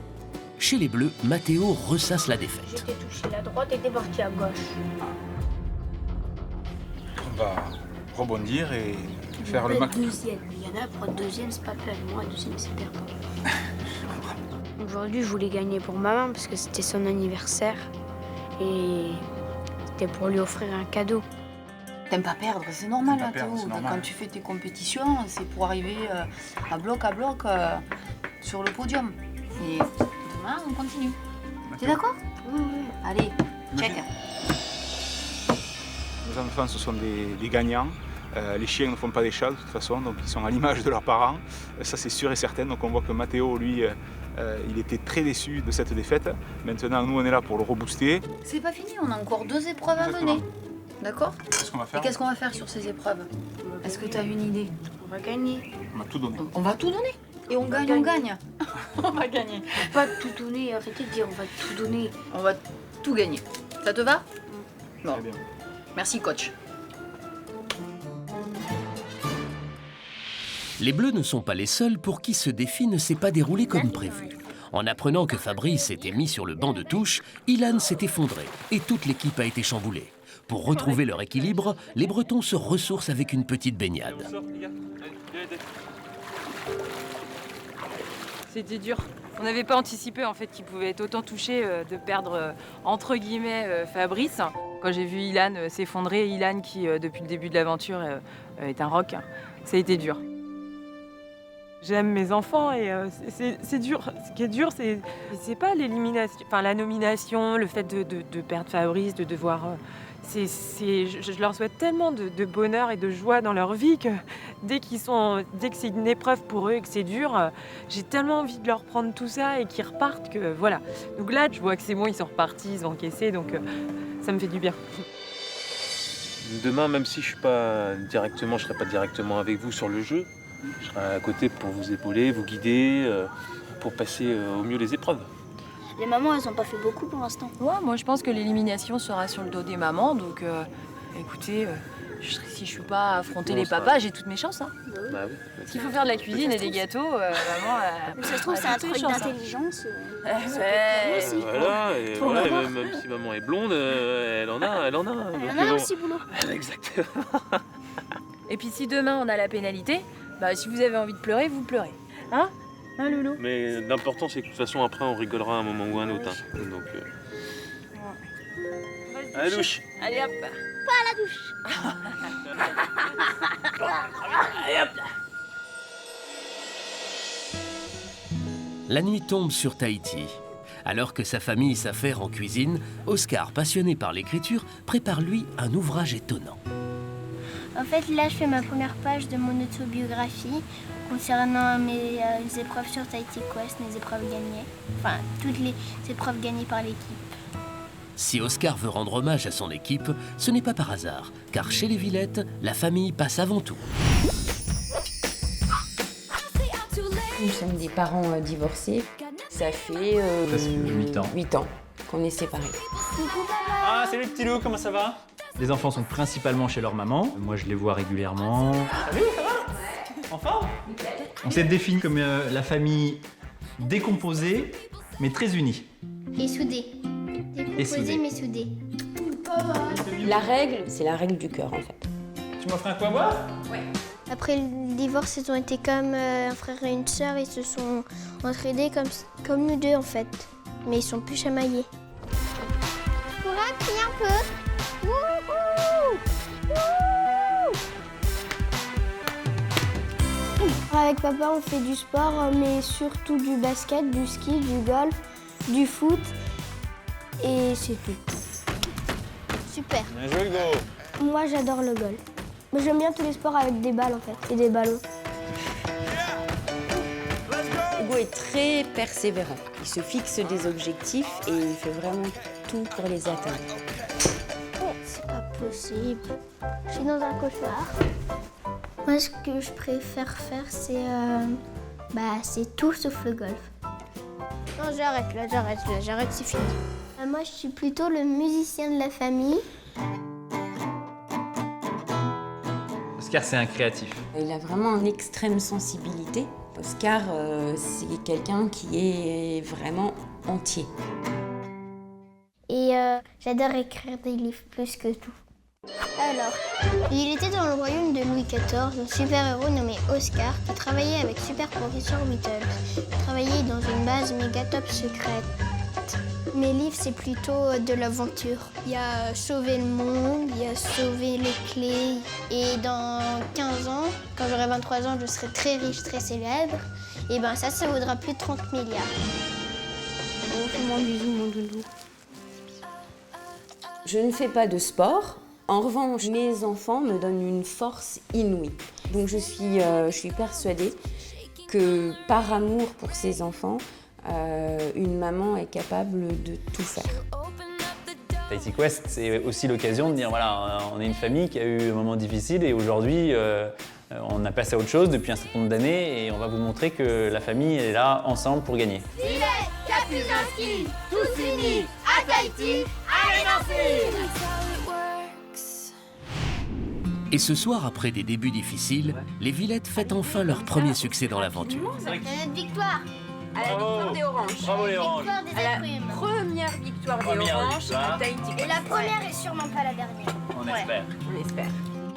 chez les Bleus, Mathéo ressasse la défaite. J'étais touché la droite et t'es parti à gauche. On va rebondir et faire le max. Deuxième. Il y en a pour deuxième, c'est pas perdre. Moi, deuxième, c'est perdre. Aujourd'hui, je voulais gagner pour maman parce que c'était son anniversaire. Et c'était pour lui offrir un cadeau. T'aimes pas perdre, c'est normal, T'aimes pas Théo. perdre, c'est normal. Quand tu fais tes compétitions, c'est pour arriver à bloc sur le podium. Et Hein, on continue. T'es d'accord? Oui. Allez, check. Nos enfants, ce sont des gagnants. Les chiens ne font pas des chats de toute façon, donc ils sont à l'image de leurs parents. Ça, c'est sûr et certain. Donc on voit que Mathéo, lui, il était très déçu de cette défaite. Maintenant, nous, on est là pour le rebooster. C'est pas fini, on a encore 2 épreuves à mener. D'accord? Qu'est-ce qu'on va faire? Et qu'est-ce qu'on va faire sur ces épreuves? Est-ce que tu as une idée? On va gagner. On va tout donner. On va tout donner. Et on gagne, on gagne. On va gagner. Pas tout donner, arrêtez de dire on va tout donner. On va tout gagner. Ça te va? Bon. Très bien. Merci, coach. Les Bleus ne sont pas les seuls pour qui ce défi ne s'est pas déroulé comme prévu. En apprenant que Fabrice s'était mis sur le banc de touche, Ilan s'est effondré et toute l'équipe a été chamboulée. Pour retrouver leur équilibre, les Bretons se ressourcent avec une petite baignade. C'était dur. On n'avait pas anticipé en fait qu'il pouvait être autant touché de perdre entre guillemets Fabrice. Quand j'ai vu Ilan s'effondrer, Ilan qui depuis le début de l'aventure est un roc, ça a été dur. J'aime mes enfants et c'est dur. Ce qui est dur, c'est pas l'élimination, enfin la nomination, le fait de perdre Fabrice, de devoir. Je leur souhaite tellement de bonheur et de joie dans leur vie que dès que c'est une épreuve pour eux et que c'est dur, j'ai tellement envie de leur prendre tout ça et qu'ils repartent que voilà. Donc là, je vois que c'est bon, ils sont repartis, ils ont encaissé, donc ça me fait du bien. Demain, même si je serai pas directement avec vous sur le jeu, je serai à côté pour vous épauler, vous guider, pour passer au mieux les épreuves. Les mamans, elles n'ont pas fait beaucoup pour l'instant. Ouais, moi je pense que l'élimination sera sur le dos des mamans, donc écoutez, si je ne suis pas affronter les papas, j'ai toutes mes chances. Hein. Bah oui. S'il faut faire de la cuisine et des gâteaux, maman... Mais ça se trouve, c'est un truc d'intelligence. Voilà, et voilà, même si maman est blonde, elle en a. Elle en a aussi, boulot. Exactement. Et puis si demain on a la pénalité, bah si vous avez envie de pleurer, vous pleurez. Hein Loulou? Mais l'important c'est que de toute façon après on rigolera à un moment ou à un autre. Hein. Donc, à la douche. Allez hop. Pas à la douche. Allez hop. La nuit tombe sur Tahiti. Alors que sa famille s'affaire en cuisine, Oscar, passionné par l'écriture, prépare lui un ouvrage étonnant. En fait, là, je fais ma première page de mon autobiographie concernant mes épreuves sur Tahiti Quest, mes épreuves gagnées. Enfin, toutes les épreuves gagnées par l'équipe. Si Oscar veut rendre hommage à son équipe, ce n'est pas par hasard, car chez les Villettes, la famille passe avant tout. Nous sommes des parents divorcés. Ça fait 8 ans qu'on est séparés. Ah, salut le petit loup, comment ça va? Les enfants sont principalement chez leur maman. Moi, je les vois régulièrement. Salut, ça va? En forme? On s'est défini comme la famille décomposée, mais très unie. Et soudée. Décomposée, mais soudée. La règle, c'est la règle du cœur, en fait. Tu m'offres un quoi boire? Ouais. Après le divorce, ils ont été comme un frère et une sœur. Ils se sont entraînés comme nous deux, en fait. Mais ils sont plus chamaillés. Pour appuyer un peu. Avec papa, on fait du sport, mais surtout du basket, du ski, du golf, du foot. Et c'est tout. Super. Bien joué, Hugo. Moi, j'adore le golf. Mais j'aime bien tous les sports avec des balles, en fait, et des ballons. Hugo est très persévérant. Il se fixe des objectifs et il fait vraiment tout pour les atteindre. C'est pas possible. Je suis dans un cauchemar. Moi, ce que je préfère faire, c'est tout sauf le golf. Non, j'arrête, c'est fini. Moi, je suis plutôt le musicien de la famille. Oscar, c'est un créatif. Il a vraiment une extrême sensibilité. Oscar, c'est quelqu'un qui est vraiment entier. Et j'adore écrire des livres plus que tout. Alors, il était dans le royaume de Louis XIV, un super-héros nommé Oscar qui travaillait avec Super Professeur Whittle. Il travaillait dans une base méga top secrète. Mes livres, c'est plutôt de l'aventure. Il y a sauver le monde, il y a sauver les clés. Et dans 15 ans, quand j'aurai 23 ans, je serai très riche, très célèbre. Et ben ça vaudra plus de 30 milliards. Oh, fais-moi un bisou, mon doudou. Je ne fais pas de sport. En revanche, mes enfants me donnent une force inouïe. Donc je suis persuadée que par amour pour ses enfants, une maman est capable de tout faire. Tahiti Quest, c'est aussi l'occasion de dire voilà, on est une famille qui a eu un moment difficile et aujourd'hui on a passé à autre chose depuis un certain nombre d'années et on va vous montrer que la famille est là ensemble pour gagner. Filet, Kapuzinski, tous unis à Tahiti, allez danser! Et ce soir, après des débuts difficiles, les Villettes fêtent enfin leur premier succès dans l'aventure. C'est notre victoire. À la victoire des Oranges. Bravo les Oranges. Victoire des À êtres la humains. première victoire des Première Oranges victoire. à Tahiti Et Quest. la première est sûrement pas la dernière. On espère. On espère.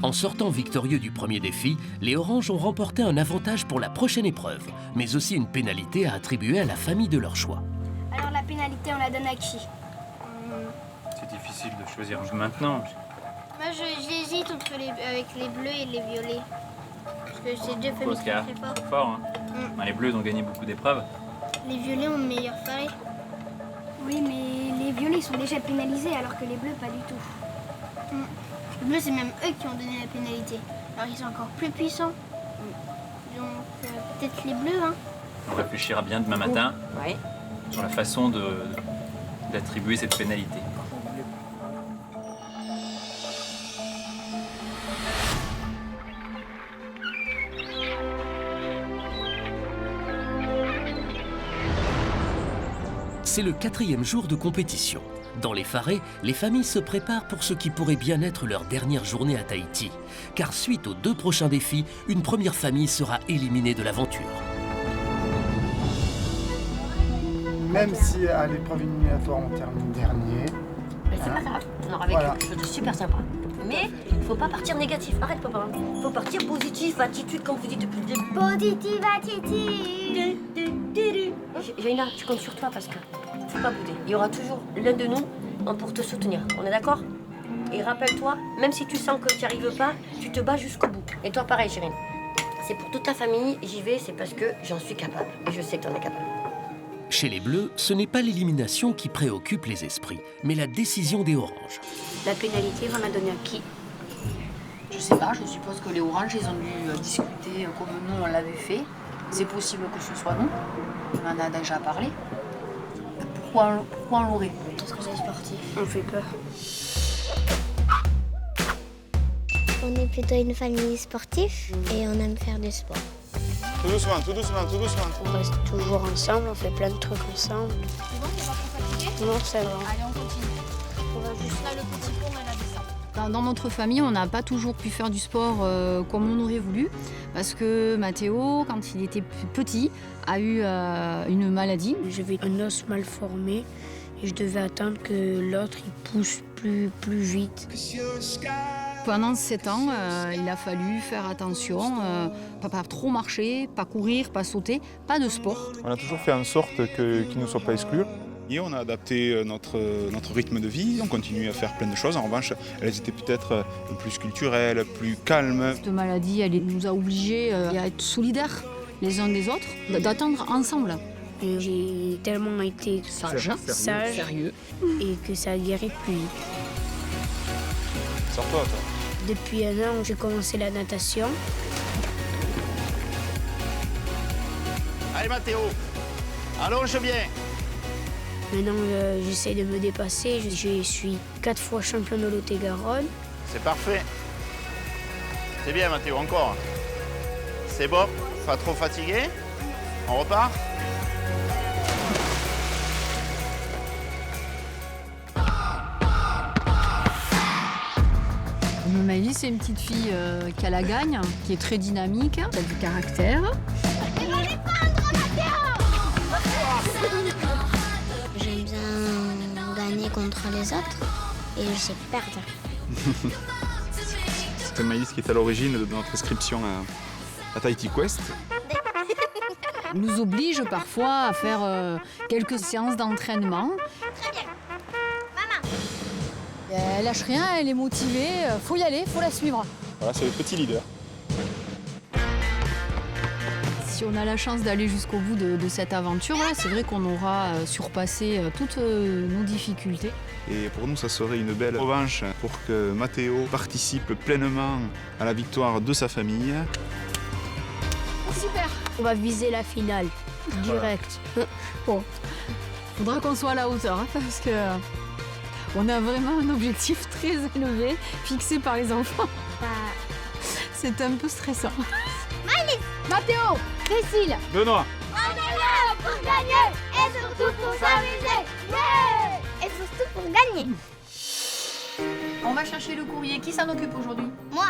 En sortant victorieux du premier défi, les Oranges ont remporté un avantage pour la prochaine épreuve, mais aussi une pénalité à attribuer à la famille de leur choix. Alors la pénalité, on la donne à qui? C'est difficile de choisir maintenant. Moi, j'hésite avec les bleus et les violets. Parce que c'est deux familles qui sont Oscar, très fortes. c'est fort. Hein. Les Bleus ont gagné beaucoup d'épreuves. Les violets ont le meilleur faré. Oui, mais les violets sont déjà pénalisés alors que les bleus, pas du tout. Les bleus, c'est même eux qui ont donné la pénalité. Alors ils sont encore plus puissants. Donc peut-être les bleus, hein. On réfléchira bien demain matin Ouais. sur la façon d'attribuer cette pénalité. C'est le 4e jour de compétition. Dans les Farés, les familles se préparent pour ce qui pourrait bien être leur dernière journée à Tahiti. Car suite aux 2 prochains défis, une première famille sera éliminée de l'aventure. Même si à l'épreuve éliminatoire on termine dernier, Mais c'est pas grave, on aura vécu quelque chose de super sympa. Mais il faut pas partir négatif, arrête papa. Il faut partir positif, attitude comme vous dites depuis le début. Positive attitude. Jaina, tu comptes sur toi parce que faut pas bouder. Il y aura toujours l'un de nous pour te soutenir, on est d'accord? Et rappelle-toi, même si tu sens que tu n'y arrives pas, tu te bats jusqu'au bout. Et toi pareil Chérine. C'est pour toute la famille, j'y vais, c'est parce que j'en suis capable. Et je sais que tu en es capable. Chez les Bleus, ce n'est pas l'élimination qui préoccupe les esprits, mais la décision des Oranges. La pénalité, on la donne à qui? Je sais pas, je suppose que les Oranges, ils ont dû discuter comme nous on l'avait fait. C'est possible que ce soit nous. On en a déjà parlé. Pourquoi on l'aurait? Parce que c'est sportif. On fait peur. On est plutôt une famille sportive et on aime faire du sport. Tout doucement, tout doucement, tout doucement. On reste toujours ensemble, on fait plein de trucs ensemble. C'est bon, t'es pas trop fatigué? Non, ça va. Allez, on continue. On va juste là, le petit pont et la descente. Dans notre famille, on n'a pas toujours pu faire du sport comme on aurait voulu parce que Mathéo, quand il était petit, a eu une maladie. J'avais un os mal formé et je devais attendre que l'autre il pousse plus vite. Pendant 7 ans, il a fallu faire attention, pas trop marcher, pas courir, pas sauter, pas de sport. On a toujours fait en sorte qu'il ne soit pas exclu. Et on a adapté notre rythme de vie, on continue à faire plein de choses. En revanche, elles étaient peut-être plus culturelles, plus calmes. Cette maladie, elle nous a obligés à être solidaires les uns des autres, d'attendre ensemble. Et j'ai tellement été sage, sérieux, et que ça a guéri plus vite. Sors-toi, toi. Depuis 1 an, j'ai commencé la natation. Allez Mathéo, allonge bien. Maintenant, j'essaie de me dépasser. Je suis 4 fois champion de Lot-et-Garonne. C'est parfait. C'est bien Mathéo, encore. C'est bon, pas trop fatigué. On repart. Maëlys, c'est une petite fille qui a la gagne, qui est très dynamique, qui a du caractère. J'aime bien gagner contre les autres et je sais perdre. C'est Maëlys qui est à l'origine de notre inscription à Tahiti Quest. Nous oblige parfois à faire quelques séances d'entraînement. Très bien. Elle lâche rien, elle est motivée, faut y aller, faut la suivre. Voilà, c'est le petit leader. Si on a la chance d'aller jusqu'au bout de cette aventure, c'est vrai qu'on aura surpassé toutes nos difficultés. Et pour nous, ça serait une belle revanche pour que Mathéo participe pleinement à la victoire de sa famille. Super. On va viser la finale, direct. Bon, faudra qu'on soit à la hauteur, hein, parce que on a vraiment un objectif très élevé fixé par les enfants. C'est un peu stressant. Maëlys, Mathéo, Cécile. Benoît. On est là pour gagner et surtout pour s'amuser. Yeah. Et surtout pour gagner. On va chercher le courrier. Qui s'en occupe aujourd'hui? Moi.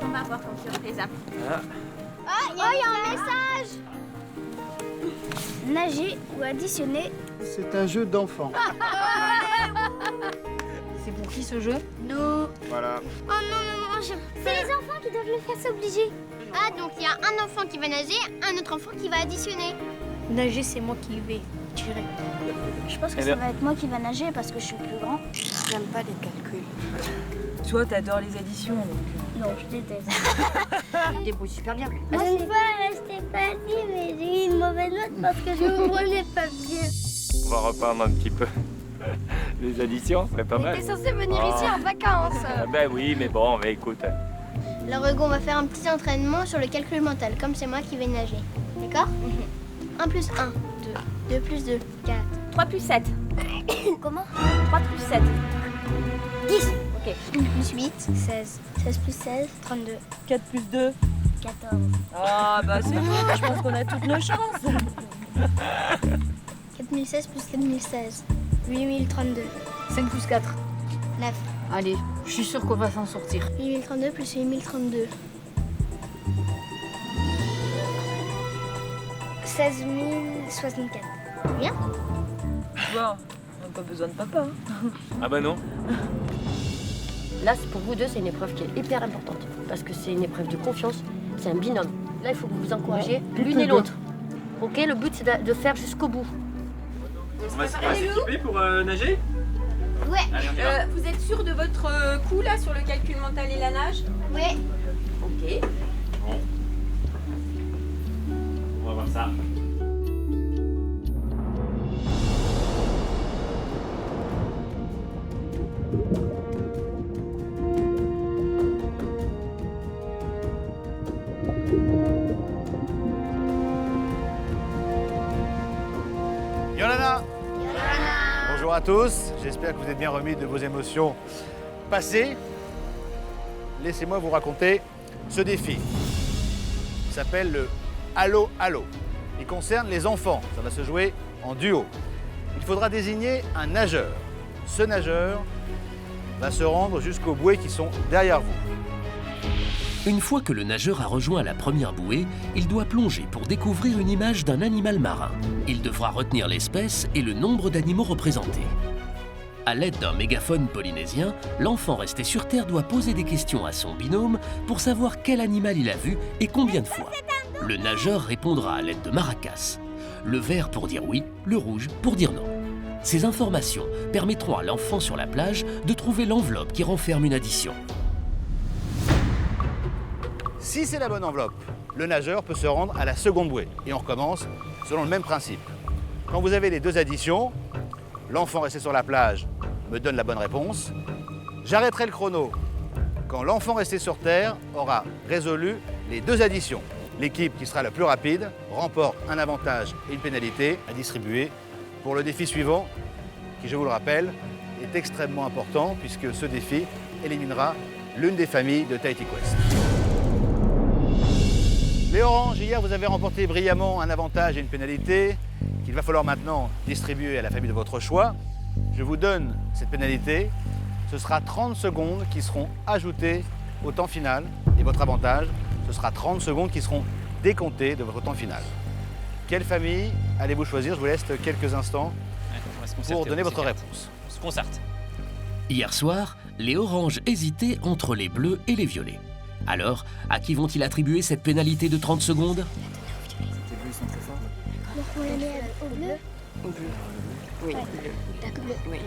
On va voir comme surprise. Oh, il y a un message. Nager ou additionner. C'est un jeu d'enfant. C'est pour qui ce jeu? Nous. Voilà. Oh non, c'est les enfants qui doivent le faire, c'est obligé. Ah, donc il y a un enfant qui va nager, un autre enfant qui va additionner. Nager, c'est moi qui vais tirer. Je pense que ça va être moi qui va nager parce que je suis le plus grand. J'aime pas les calculs. Toi, t'adores les additions. Non, je déteste. Tu te débrouilles super bien. Une fois, j'étais pas dit, mais j'ai eu une mauvaise note parce que je me prenais pas bien. On va reprendre un petit peu les additions, c'est pas mal. T'es censé venir ici en vacances. Ben oui, mais bon, mais écoute. Alors Hugo, on va faire un petit entraînement sur le calcul mental, comme c'est moi qui vais nager. D'accord 1 plus 1, 2. 2 plus 2, 4. 3 plus 7. Comment 3 plus 7. 10. Ok. 1 plus 8, 16. 16 plus 16, 32. 4 plus 2. 14. Ah bah c'est bon, je pense qu'on a toutes nos chances. 4016 plus 4016. 8032. 5 plus 4. 9. Allez, je suis sûre qu'on va s'en sortir. 8032 plus 8032. 16 064. Bien. Bon, on n'a pas besoin de papa. Ah bah non. Là, pour vous deux, c'est une épreuve qui est hyper importante. Parce que c'est une épreuve de confiance, c'est un binôme. Là, il faut que vous vous encouragiez l'une et l'autre. Ok, le but, c'est de faire jusqu'au bout. On va s'équiper pour nager? Ouais. Allez, on y va. Vous êtes sûr de votre coup là sur le calcul mental et la nage? Ouais. Ok. Bon. On va voir ça. Yolana. Bonjour à tous, j'espère que vous êtes bien remis de vos émotions passées. Laissez-moi vous raconter ce défi. Il s'appelle le Allo Allo. Il concerne les enfants, ça va se jouer en duo. Il faudra désigner un nageur. Ce nageur va se rendre jusqu'aux bouées qui sont derrière vous. Une fois que le nageur a rejoint la première bouée, il doit plonger pour découvrir une image d'un animal marin. Il devra retenir l'espèce et le nombre d'animaux représentés. À l'aide d'un mégaphone polynésien, l'enfant resté sur Terre doit poser des questions à son binôme pour savoir quel animal il a vu et combien de fois. Le nageur répondra à l'aide de maracas. Le vert pour dire oui, le rouge pour dire non. Ces informations permettront à l'enfant sur la plage de trouver l'enveloppe qui renferme une addition. Si c'est la bonne enveloppe, le nageur peut se rendre à la seconde bouée. Et on recommence selon le même principe. Quand vous avez les deux additions, l'enfant resté sur la plage me donne la bonne réponse. J'arrêterai le chrono quand l'enfant resté sur Terre aura résolu les deux additions. L'équipe qui sera la plus rapide remporte un avantage et une pénalité à distribuer pour le défi suivant, qui, je vous le rappelle, est extrêmement important puisque ce défi éliminera l'une des familles de Tahiti Quest. Les Oranges, hier, vous avez remporté brillamment un avantage et une pénalité qu'il va falloir maintenant distribuer à la famille de votre choix. Je vous donne cette pénalité. Ce sera 30 secondes qui seront ajoutées au temps final. Et votre avantage, ce sera 30 secondes qui seront décomptées de votre temps final. Quelle famille allez-vous choisir? Je vous laisse quelques instants pour donner votre réponse. On se concerte. Hier soir, les Oranges hésitaient entre les bleus et les violets. Alors, à qui vont-ils attribuer cette pénalité de 30 secondes? Les bleus sont très forts. Donc on la met au bleu. Au bleu. Oui, bleu. D'accord. Oui,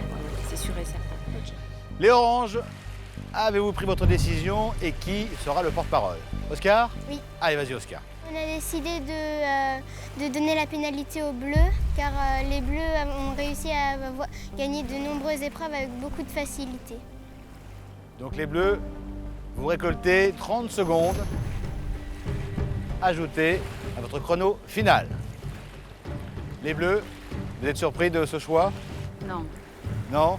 c'est sûr et certain. Les Oranges, avez-vous pris votre décision et qui sera le porte-parole? Oscar? Oui. Allez, vas-y, Oscar. On a décidé de donner la pénalité aux Bleus, car les Bleus ont réussi à gagner de nombreuses épreuves avec beaucoup de facilité. Donc les Bleus, vous récoltez 30 secondes ajoutées à votre chrono final. Les Bleus, vous êtes surpris de ce choix? Non. Non?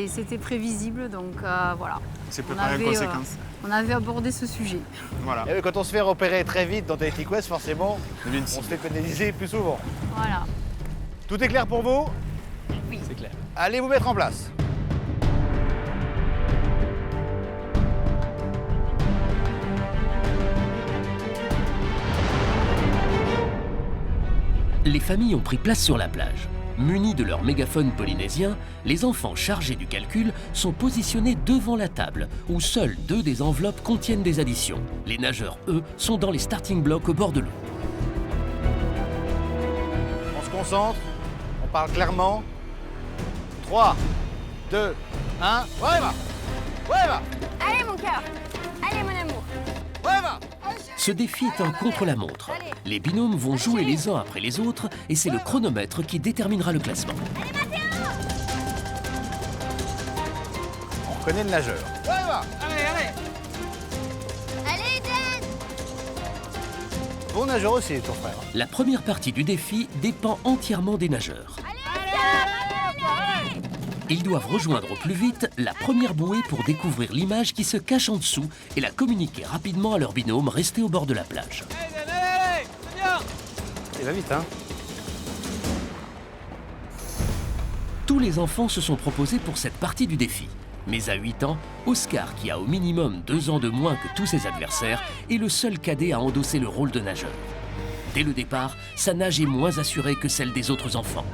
C'était prévisible, donc voilà. C'est préparé en conséquence. On avait abordé ce sujet. Voilà. Et quand on se fait repérer très vite dans Tahiti Quest, forcément, on se fait pénaliser plus souvent. Voilà. Tout est clair pour vous? Oui. C'est clair. Allez vous mettre en place. Les familles ont pris place sur la plage. Munis de leur mégaphone polynésien, les enfants chargés du calcul sont positionnés devant la table, où seules 2 des enveloppes contiennent des additions. Les nageurs, eux, sont dans les starting blocks au bord de l'eau. On se concentre, on parle clairement. 3, 2, 1, ouais va! Ouais va! Allez mon cœur. Allez mon amour. Ouais va! Ce défi est un contre-la-montre. Les binômes vont jouer les uns après les autres et c'est le chronomètre qui déterminera le classement. On reconnaît le nageur. Ouais va! Allez, allez! Allez Eden. Bon nageur aussi, ton frère. La première partie du défi dépend entièrement des nageurs. Ils doivent rejoindre au plus vite la première bouée pour découvrir l'image qui se cache en dessous et la communiquer rapidement à leur binôme resté au bord de la plage. Allez, c'est bien! Il va vite, hein? Tous les enfants se sont proposés pour cette partie du défi. Mais à 8 ans, Oscar, qui a au minimum 2 ans de moins que tous ses adversaires, est le seul cadet à endosser le rôle de nageur. Dès le départ, sa nage est moins assurée que celle des autres enfants.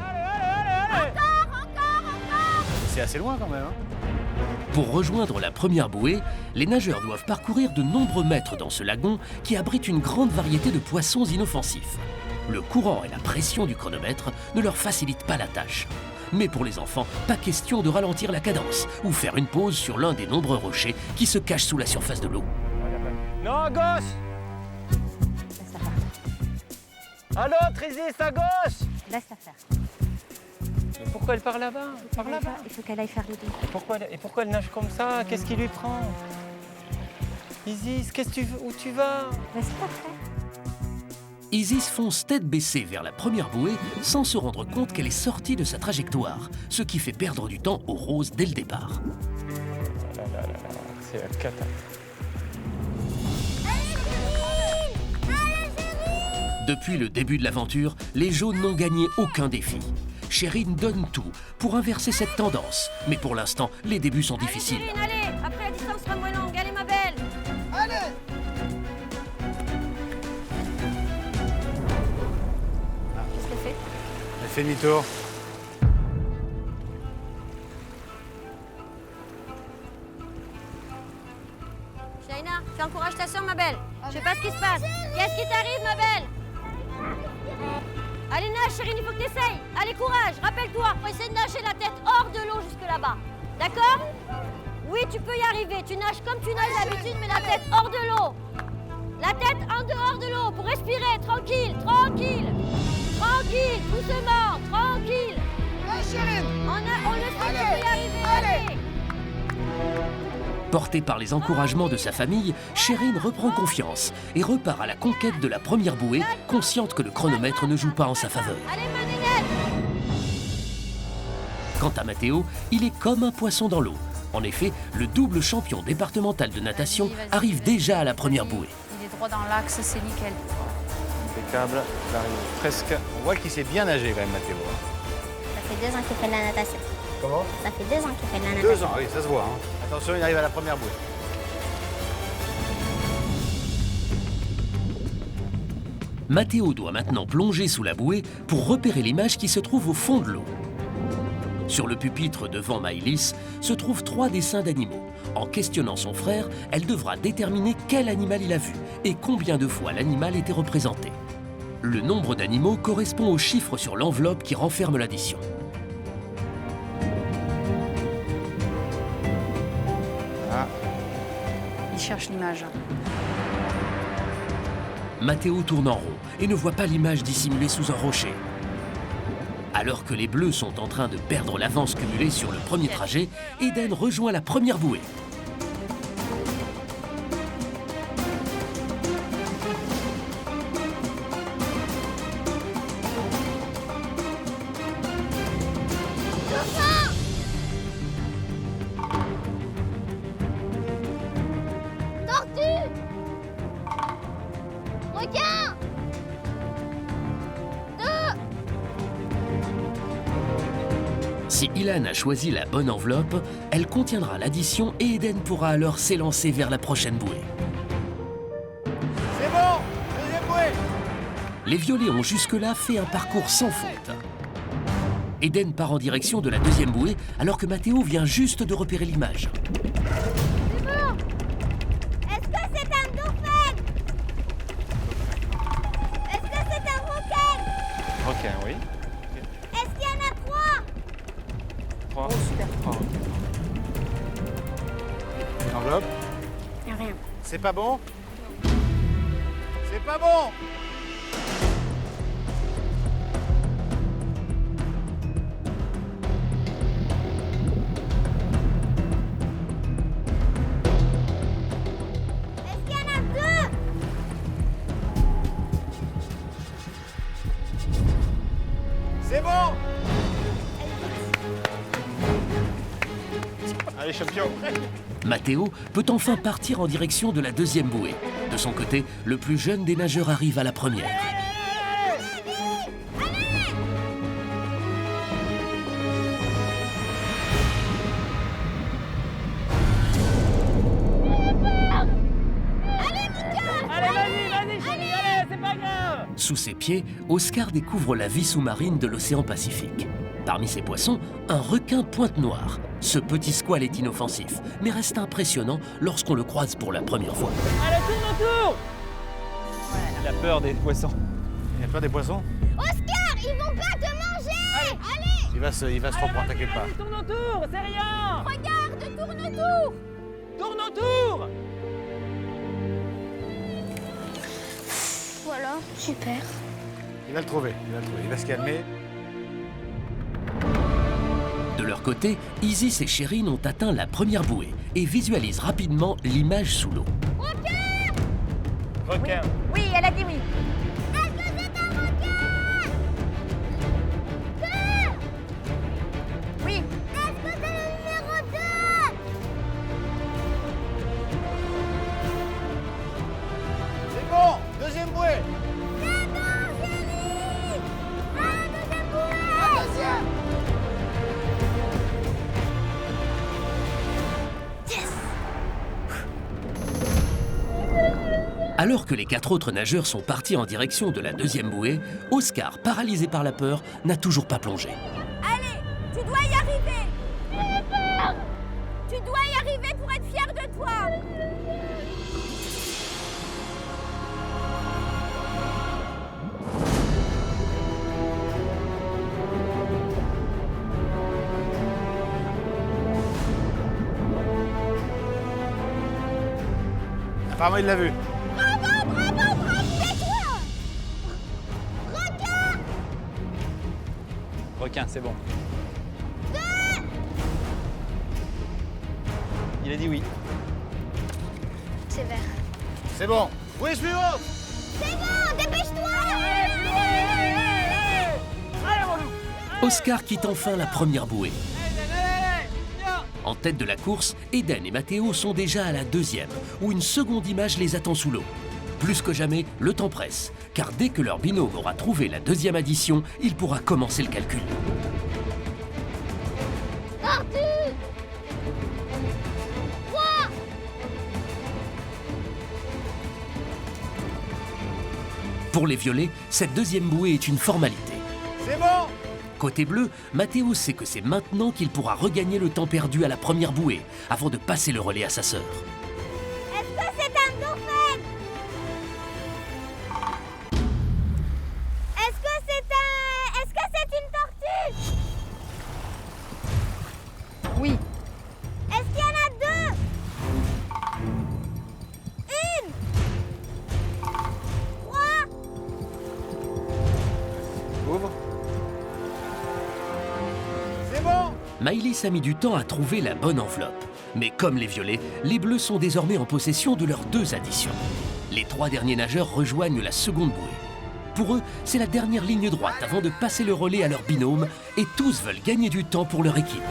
C'est assez loin quand même, hein? Pour rejoindre la première bouée, les nageurs doivent parcourir de nombreux mètres dans ce lagon qui abrite une grande variété de poissons inoffensifs. Le courant et la pression du chronomètre ne leur facilitent pas la tâche. Mais pour les enfants, pas question de ralentir la cadence ou faire une pause sur l'un des nombreux rochers qui se cachent sous la surface de l'eau. Non, à gauche! À l'autre, Isis, à gauche! Laisse-la faire. Mais pourquoi elle part là-bas? Par là-bas. Il faut qu'elle aille faire les deux. Et pourquoi elle nage comme ça? Qu'est-ce qui lui prend? Isis, où tu vas? Laisse-la faire. Isis fonce tête baissée vers la première bouée sans se rendre compte qu'elle est sortie de sa trajectoire, ce qui fait perdre du temps aux roses dès le départ. C'est la cata. Depuis le début de l'aventure, les jaunes n'ont gagné aucun défi. Chérine donne tout pour inverser cette tendance, mais pour l'instant, les débuts sont difficiles. Allez, Chérine, allez. Après la distance sera moins longue. Allez ma belle. Allez! Qu'est-ce qu'elle fait? Elle fait demi-tour. Shaina, tu encourages ta soeur ma belle. Je sais pas ce qui se passe. Qu'est-ce qui t'arrive ma belle? Allez nage Chérine, il faut que t'essayes. Allez courage, rappelle-toi. Faut essayer de nager la tête hors de l'eau jusque là-bas. D'accord? Oui, tu peux y arriver. Tu nages comme tu nages d'habitude, mais la tête hors de l'eau. La tête en dehors de l'eau pour respirer. Tranquille, tranquille. Tranquille, doucement, tranquille. Allez, Chérine! On le sait, tu peux y arriver. Allez. Portée par les encouragements de sa famille, Chérine reprend confiance et repart à la conquête de la première bouée, consciente que le chronomètre ne joue pas en sa faveur. Allez, ma nénette. Quant à Mathéo, il est comme un poisson dans l'eau. En effet, le double champion départemental de natation arrive déjà à la première bouée. Il est droit dans l'axe, c'est nickel. Impeccable, il arrive presque. On voit qu'il sait bien nager quand même, Mathéo. Ça fait 2 ans qu'il fait de la natation. Comment? Ça fait 2 ans qu'il fait de la natation. 2 ans, oui, ça se voit. Hein. Attention, il arrive à la première bouée. Mathéo doit maintenant plonger sous la bouée pour repérer l'image qui se trouve au fond de l'eau. Sur le pupitre devant Maëlys se trouvent 3 dessins d'animaux. En questionnant son frère, elle devra déterminer quel animal il a vu et combien de fois l'animal était représenté. Le nombre d'animaux correspond au chiffre sur l'enveloppe qui renferme l'addition. Il cherche l'image. Matteo tourne en rond et ne voit pas l'image dissimulée sous un rocher. Alors que les Bleus sont en train de perdre l'avance cumulée sur le premier trajet, Eden rejoint la première bouée. Si Ilan a choisi la bonne enveloppe, elle contiendra l'addition et Eden pourra alors s'élancer vers la prochaine bouée. C'est bon, deuxième bouée. Les violets ont jusque-là fait un parcours sans faute. Eden part en direction de la deuxième bouée alors que Matteo vient juste de repérer l'image. C'est bon. Est-ce que c'est un dauphin? Est-ce que c'est un requin? Requin, oui. Est-ce qu'il y en a trois? Trois. Oh, super. Une enveloppe. Y a rien. C'est pas bon? C'est pas bon! Est-ce qu'il y en a deux? C'est bon! Allez, champion. Matteo peut enfin partir en direction de la deuxième bouée. De son côté, le plus jeune des nageurs arrive à la première. Sous ses pieds, Oscar découvre la vie sous-marine de l'océan Pacifique. Parmi ces poissons, un requin pointe-noire. Ce petit squale est inoffensif, mais reste impressionnant lorsqu'on le croise pour la première fois. Allez, tourne autour. Il a peur des poissons. Il a peur des poissons? Oscar, ils vont pas te manger! Allez! Il va se reprendre, t'inquiète pas. Allez, tourne autour, c'est rien. Regarde, tourne autour! Tourne autour. Voilà, super. Il va le trouver, il va se calmer. De leur côté, Isis et Chérine ont atteint la première bouée et visualisent rapidement l'image sous l'eau. Requin. Oui, elle a dit oui. Est-ce que c'est un requin? Oui. Est-ce que c'est le numéro 2? C'est bon, deuxième bouée. C'est bon, chérie! Ah, deuxième bouée! Deuxième. Alors que les 4 autres nageurs sont partis en direction de la deuxième bouée, Oscar, paralysé par la peur, n'a toujours pas plongé. Allez, tu dois y arriver! Tu dois y arriver pour être fier de toi! Apparemment, il l'a vu. Bravo, tais-toi! Regarde! Requin, c'est bon. Il a dit oui. C'est vert. C'est bon. Oui, suivant. C'est bon, dépêche-toi! Allez, mon loup. Oscar quitte enfin la première bouée. En tête de la course, Eden et Matteo sont déjà à la deuxième, où une seconde image les attend sous l'eau. Plus que jamais, le temps presse, car dès que leur binôme aura trouvé la deuxième addition, il pourra commencer le calcul. Arthur! 3! Pour les violets, cette deuxième bouée est une formalité. C'est bon. Côté bleu, Matteo sait que c'est maintenant qu'il pourra regagner le temps perdu à la première bouée, avant de passer le relais à sa sœur. Est-ce que c'est un dauphin? Est-ce que c'est une tortue? Oui. Est-ce qu'il y en a deux? Une! Maëlys a mis du temps à trouver la bonne enveloppe. Mais comme les violets, les bleus sont désormais en possession de leurs 2 additions. Les 3 derniers nageurs rejoignent la seconde bouée. Pour eux, c'est la dernière ligne droite avant de passer le relais à leur binôme et tous veulent gagner du temps pour leur équipe.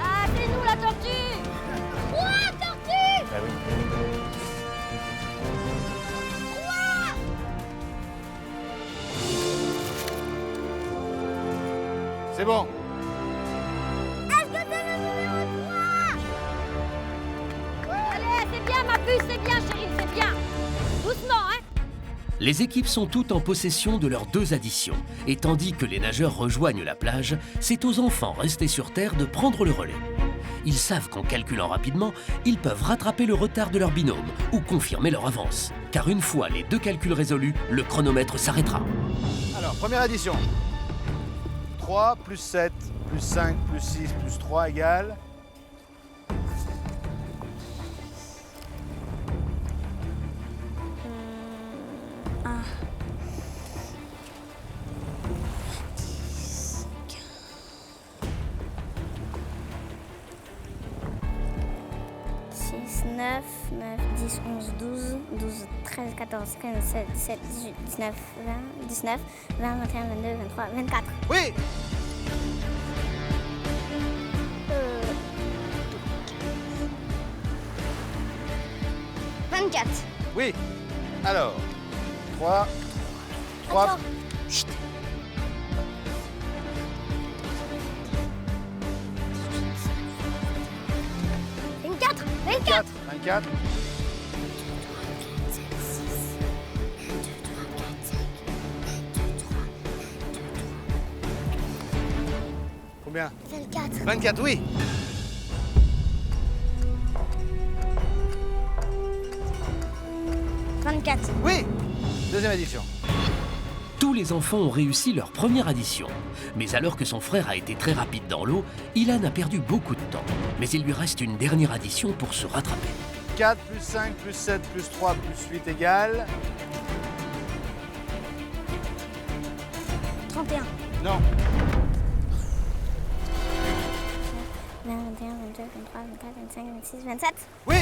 Ah, c'est nous la tortue! Ouah, tortue! Bah oui. C'est bon. Allez, c'est bien ma puce, c'est bien chérie, c'est bien. Doucement, hein? Les équipes sont toutes en possession de leurs 2 additions. Et tandis que les nageurs rejoignent la plage, c'est aux enfants restés sur Terre de prendre le relais. Ils savent qu'en calculant rapidement, ils peuvent rattraper le retard de leur binôme ou confirmer leur avance. Car une fois les 2 calculs résolus, le chronomètre s'arrêtera. Alors, première addition. 3 plus 7 plus 5 plus 6 plus 3 égale... Six, 9, 9, 10, 11, 12, 12, 13, 14, 15, 16, 17, 18, 19, 20, 19, 20, 21, 22, 23, 24. Oui! Euh... 24. Oui. Alors, 3... 3... Attends. Chut. Vingt-quatre. 24. Combien? 24. 24, oui. Oui. Deuxième addition. Tous les enfants ont réussi leur première addition. Mais alors que son frère a été très rapide dans l'eau, Ilan a perdu beaucoup de temps. Mais il lui reste une dernière addition pour se rattraper. 4 plus 5 plus 7 plus 3 plus 8 égale... 31. Non. 20, 21, 22, 23, 24, 25, 26, 27. Oui.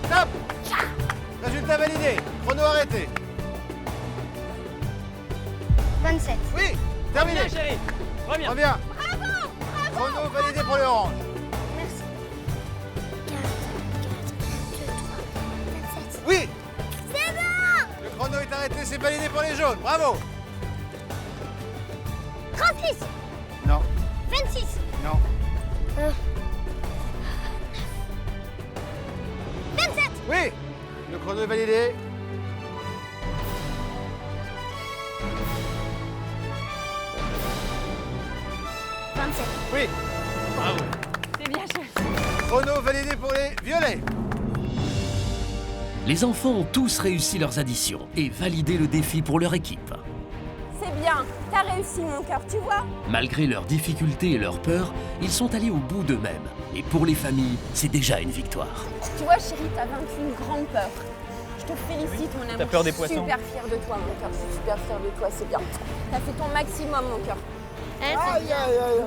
Top. Résultat validé. Chrono arrêté. 27. Oui. Terminé. Reviens, chérie. Reviens. Reviens. Bravo. Chrono validé pour le orange. Merci. 4, 4, 2, 3, 27. Oui. C'est bon. Le chrono est arrêté, c'est validé pour les jaunes. Bravo. 36. Non. 26. Non. 27. Oui. Le chrono est validé. Oui. Bravo. C'est bien, chef. Chrono validé pour les violets. Les enfants ont tous réussi leurs additions et validé le défi pour leur équipe. C'est bien, t'as réussi mon cœur, tu vois. Malgré leurs difficultés et leurs peurs, ils sont allés au bout d'eux-mêmes. Et pour les familles, c'est déjà une victoire. Tu vois chérie, t'as vaincu une grande peur. Je te félicite mon amour. T'as peur des Je suis poissons? super fière de toi mon cœur, je suis super fière de toi, c'est bien. T'as fait ton maximum mon cœur. Aïe, aïe, aïe.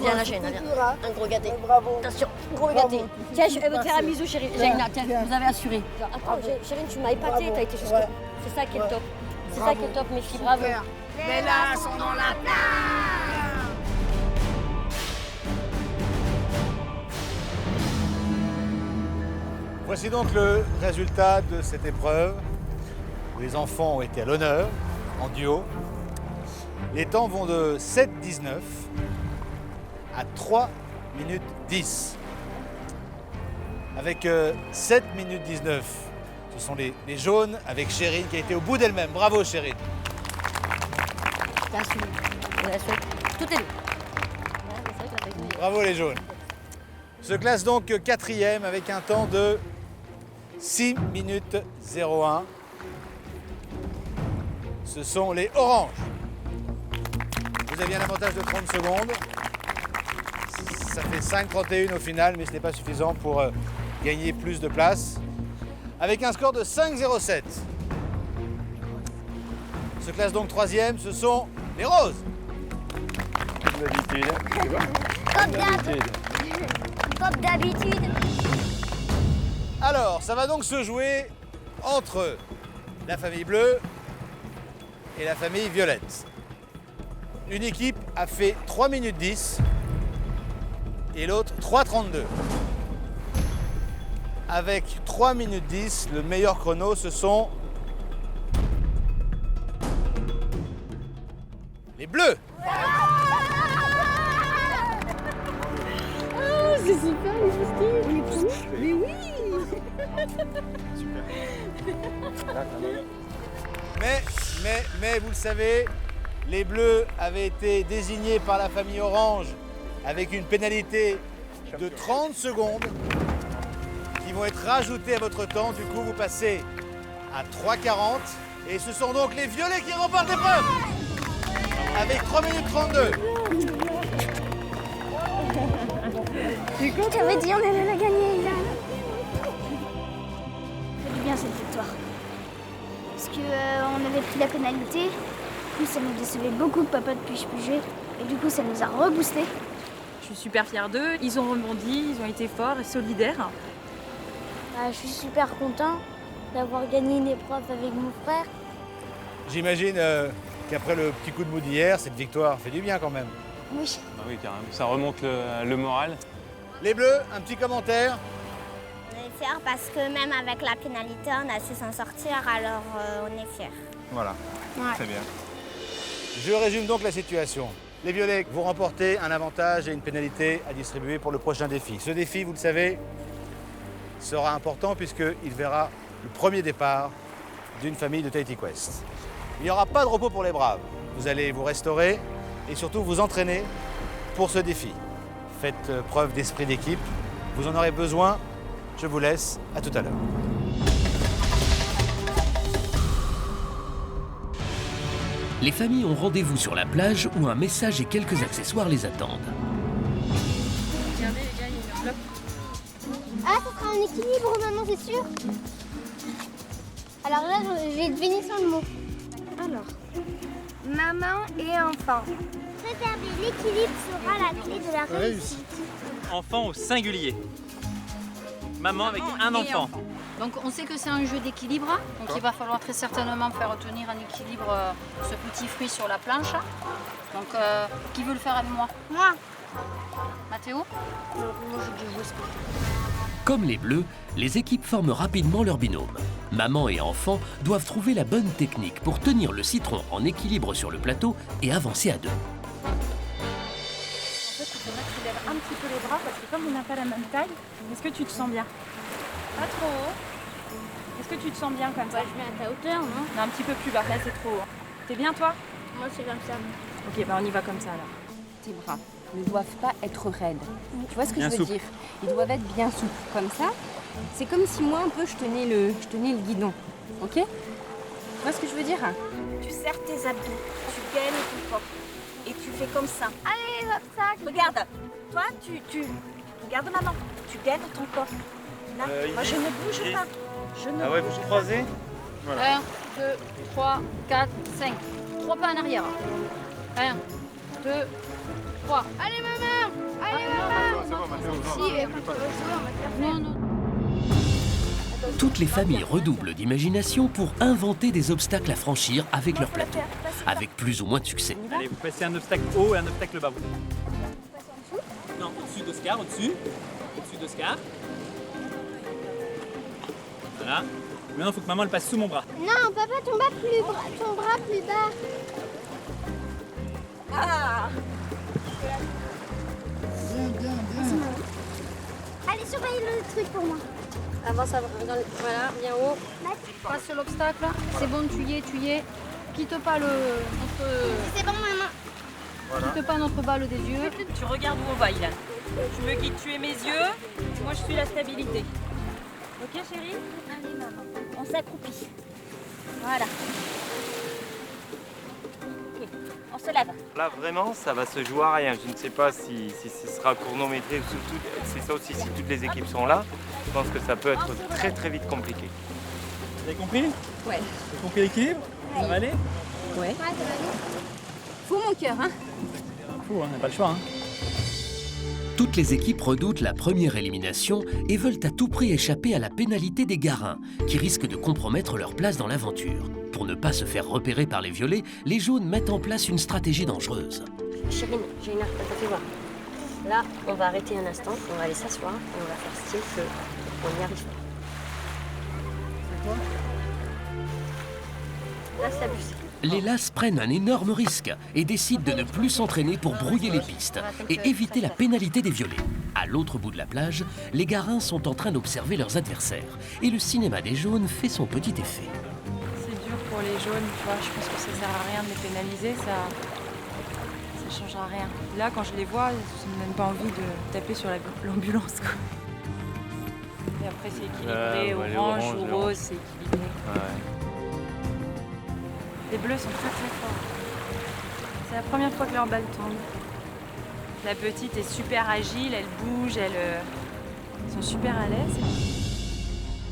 Viens là, Jaina, viens. Un gros gâté. Bravo. Attention, gros gâté. Tiens, je vais te faire un Merci. bisou, chérie. Jaina, tiens, vous avez assuré. Attends, chérie, tu m'as épaté, t'as été jusqu'au. C'est ça qui est le top. C'est ça qui est le top, mes filles, bravo. Les là sont dans la plage. Voici donc le résultat de cette épreuve où les enfants ont été à l'honneur en duo. Les temps vont de 7,19 à 3 minutes 10. Avec 7 minutes 19, ce sont les jaunes avec Chérine qui a été au bout d'elle-même. Bravo Chérine. T'as assuré. Tout est bon. Bravo les jaunes. Se classe donc quatrième avec un temps de 6 minutes 01. Ce sont les oranges. Vous aviez un avantage de 30 secondes. Ça fait 5,31 au final, mais ce n'est pas suffisant pour gagner plus de place avec un score de 5,07. Se classe donc 3e, ce sont les roses. Comme d'habitude. Alors, ça va donc se jouer entre la famille bleue et la famille violette. Une équipe a fait 3 minutes 10 et l'autre 3,32. Avec 3 minutes 10, le meilleur chrono, ce sont les bleus. Oh, c'est super, les Justine. Mais oui. Mais vous le savez, les bleus avaient été désignés par la famille orange avec une pénalité de 30 secondes qui vont être rajoutées à votre temps. Du coup, vous passez à 3,40 et ce sont donc les violets qui remportent l'épreuve avec 3 minutes 32. J'avais dit on allait la gagner, Ilan. Ça fait du bien cette victoire. Parce qu'on avait pris la pénalité. Du coup, ça nous décevait beaucoup que papa ne puisse plus jouer. Et du coup, ça nous a reboosté. Je suis super fière d'eux. Ils ont rebondi, ils ont été forts et solidaires. Je suis super content d'avoir gagné une épreuve avec mon frère. J'imagine qu'après le petit coup de mou d'hier, cette victoire fait du bien quand même. Oui. Ah oui, carrément. Ça remonte le moral. Les bleus, un petit commentaire. On est fiers parce que même avec la pénalité, on a su s'en sortir, alors on est fiers. Voilà, Ouais. très bien. Je résume donc la situation. Les violets, vous remportez un avantage et une pénalité à distribuer pour le prochain défi. Ce défi, vous le savez, sera important puisqu'il verra le premier départ d'une famille de Tahiti Quest. Il n'y aura pas de repos pour les braves. Vous allez vous restaurer et surtout vous entraîner pour ce défi. Faites preuve d'esprit d'équipe. Vous en aurez besoin. Je vous laisse. À tout à l'heure. Les familles ont rendez-vous sur la plage où un message et quelques accessoires les attendent. Regardez les gars, il y a une enveloppe. Ah, ça sera un équilibre, maman, c'est sûr. Alors là, j'ai deviné sur le mot. Alors, maman et enfant. Préserver l'équilibre sera la clé de la réussite. Enfant au singulier. Maman avec un enfant. Donc on sait que c'est un jeu d'équilibre, donc il va falloir très certainement faire tenir en équilibre ce petit fruit sur la planche. Donc qui veut le faire avec moi? Moi. Mathéo? Moi je dis jouer. Comme les bleus, les équipes forment rapidement leur binôme. Maman et enfant doivent trouver la bonne technique pour tenir le citron en équilibre sur le plateau et avancer à deux. En fait, il faudrait que tu lèves un petit peu les bras parce que comme on n'a pas la même taille, est-ce que tu te sens bien? Pas trop haut. Est-ce que tu te sens bien comme ça? Je mets à ta hauteur, non? Non, un petit peu plus bas, là c'est trop haut. T'es bien toi? Moi c'est comme ça. Ok, bah on y va comme ça alors. Tes bras ne doivent pas être raides. Tu vois ce que Bien je veux souple. dire? Ils doivent être bien souples. Comme ça, c'est comme si moi un peu je tenais le guidon. Ok? Tu vois ce que je veux dire? Tu serres tes abdos, tu gaines ton corps et tu fais comme ça. Allez, hop, ça. Regarde, toi tu regarde maman, tu gaines ton corps. Là, moi je ne bouge pas. Je ne Ah ouais, bouge vous pas. croisez? Voilà. 1, 2, 3, 4, 5. 3 pas en arrière. 1, 2, 3. Allez maman! Allez maman! Non. Toutes les familles redoublent d'imagination pour inventer des obstacles à franchir avec leur plateau, avec plus ou moins de succès. Allez, vous passez un obstacle haut et un obstacle bas. Non, au-dessus d'Oscar, au-dessus. Au-dessus d'Oscar. Voilà. Maintenant, il faut que maman elle passe sous mon bras. Non, papa, ton bras plus bas. Ah! Allez, surveille le truc pour moi. Avance, voilà, bien haut. Passe l'obstacle. C'est bon, tu y es. Quitte pas C'est bon, maman. quitte pas notre balle des yeux. Tu regardes où on va, Ilan. Tu me guides, tu es mes yeux. Moi, je suis la stabilité. Ok, chérie? Allez, maman. On s'accroupit. Voilà. Ok. On se lève. Là, vraiment, ça va se jouer à rien. Je ne sais pas si ce sera chronométré ou surtout, c'est ça aussi, si toutes les équipes sont là. Je pense que ça peut être très très vite compliqué. Vous avez compris? Ouais. Vous avez compris l'équilibre? Ça va aller? Ouais. Faut mon cœur, hein. Fou, on n'a pas le choix. Hein. Toutes les équipes redoutent la première élimination et veulent à tout prix échapper à la pénalité des garins, qui risquent de compromettre leur place dans l'aventure. Pour ne pas se faire repérer par les violets, les jaunes mettent en place une stratégie dangereuse. Chérine, j'ai une fais voir. Là, on va arrêter un instant, on va aller s'asseoir et on va faire style qu'on n'y arrive pas. Là, c'est abusé. Les lasses prennent un énorme risque et décident de ne plus s'entraîner pour brouiller les pistes et éviter la pénalité des violets. À l'autre bout de la plage, les garins sont en train d'observer leurs adversaires et le cinéma des jaunes fait son petit effet. C'est dur pour les jaunes, tu vois. Je pense que ça sert à rien de les pénaliser, ça changera rien. Là, quand je les vois, ça me donne pas envie de taper sur l'ambulance, quoi. Et après, c'est équilibré, orange ou rose, c'est équilibré. Ouais. Les bleus sont très très forts. C'est la première fois que leur balle tombe. La petite est super agile, elle bouge, elles sont super à l'aise.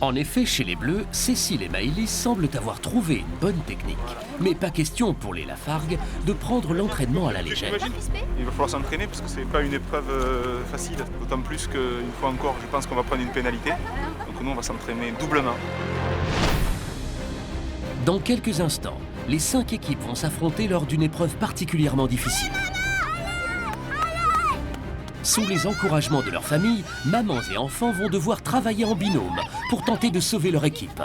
En effet, chez les bleus, Cécile et Maëlys semblent avoir trouvé une bonne technique. Mais pas question pour les Lafargue de prendre l'entraînement à la légère. Il va falloir s'entraîner parce que c'est pas une épreuve facile. D'autant plus qu'une fois encore, je pense qu'on va prendre une pénalité. Donc nous, on va s'entraîner doublement. Dans quelques instants, les 5 équipes vont s'affronter lors d'une épreuve particulièrement difficile. Sous les encouragements de leur famille, mamans et enfants vont devoir travailler en binôme pour tenter de sauver leur équipe.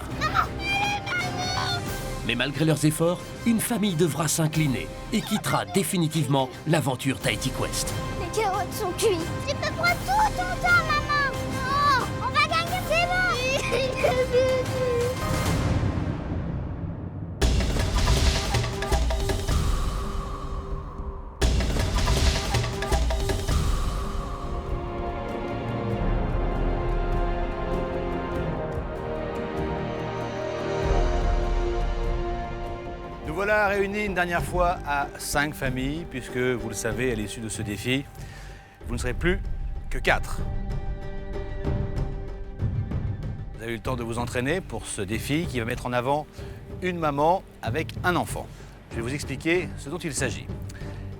Mais malgré leurs efforts, une famille devra s'incliner et quittera définitivement l'aventure Tahiti Quest. Les carottes sont cuites. C'est pas pour tout ton temps, maman. Oh, on va gagner, c'est bon. Nous voilà réunis une dernière fois à 5 familles, puisque vous le savez, à l'issue de ce défi, vous ne serez plus que 4. Vous avez eu le temps de vous entraîner pour ce défi qui va mettre en avant une maman avec un enfant. Je vais vous expliquer ce dont il s'agit.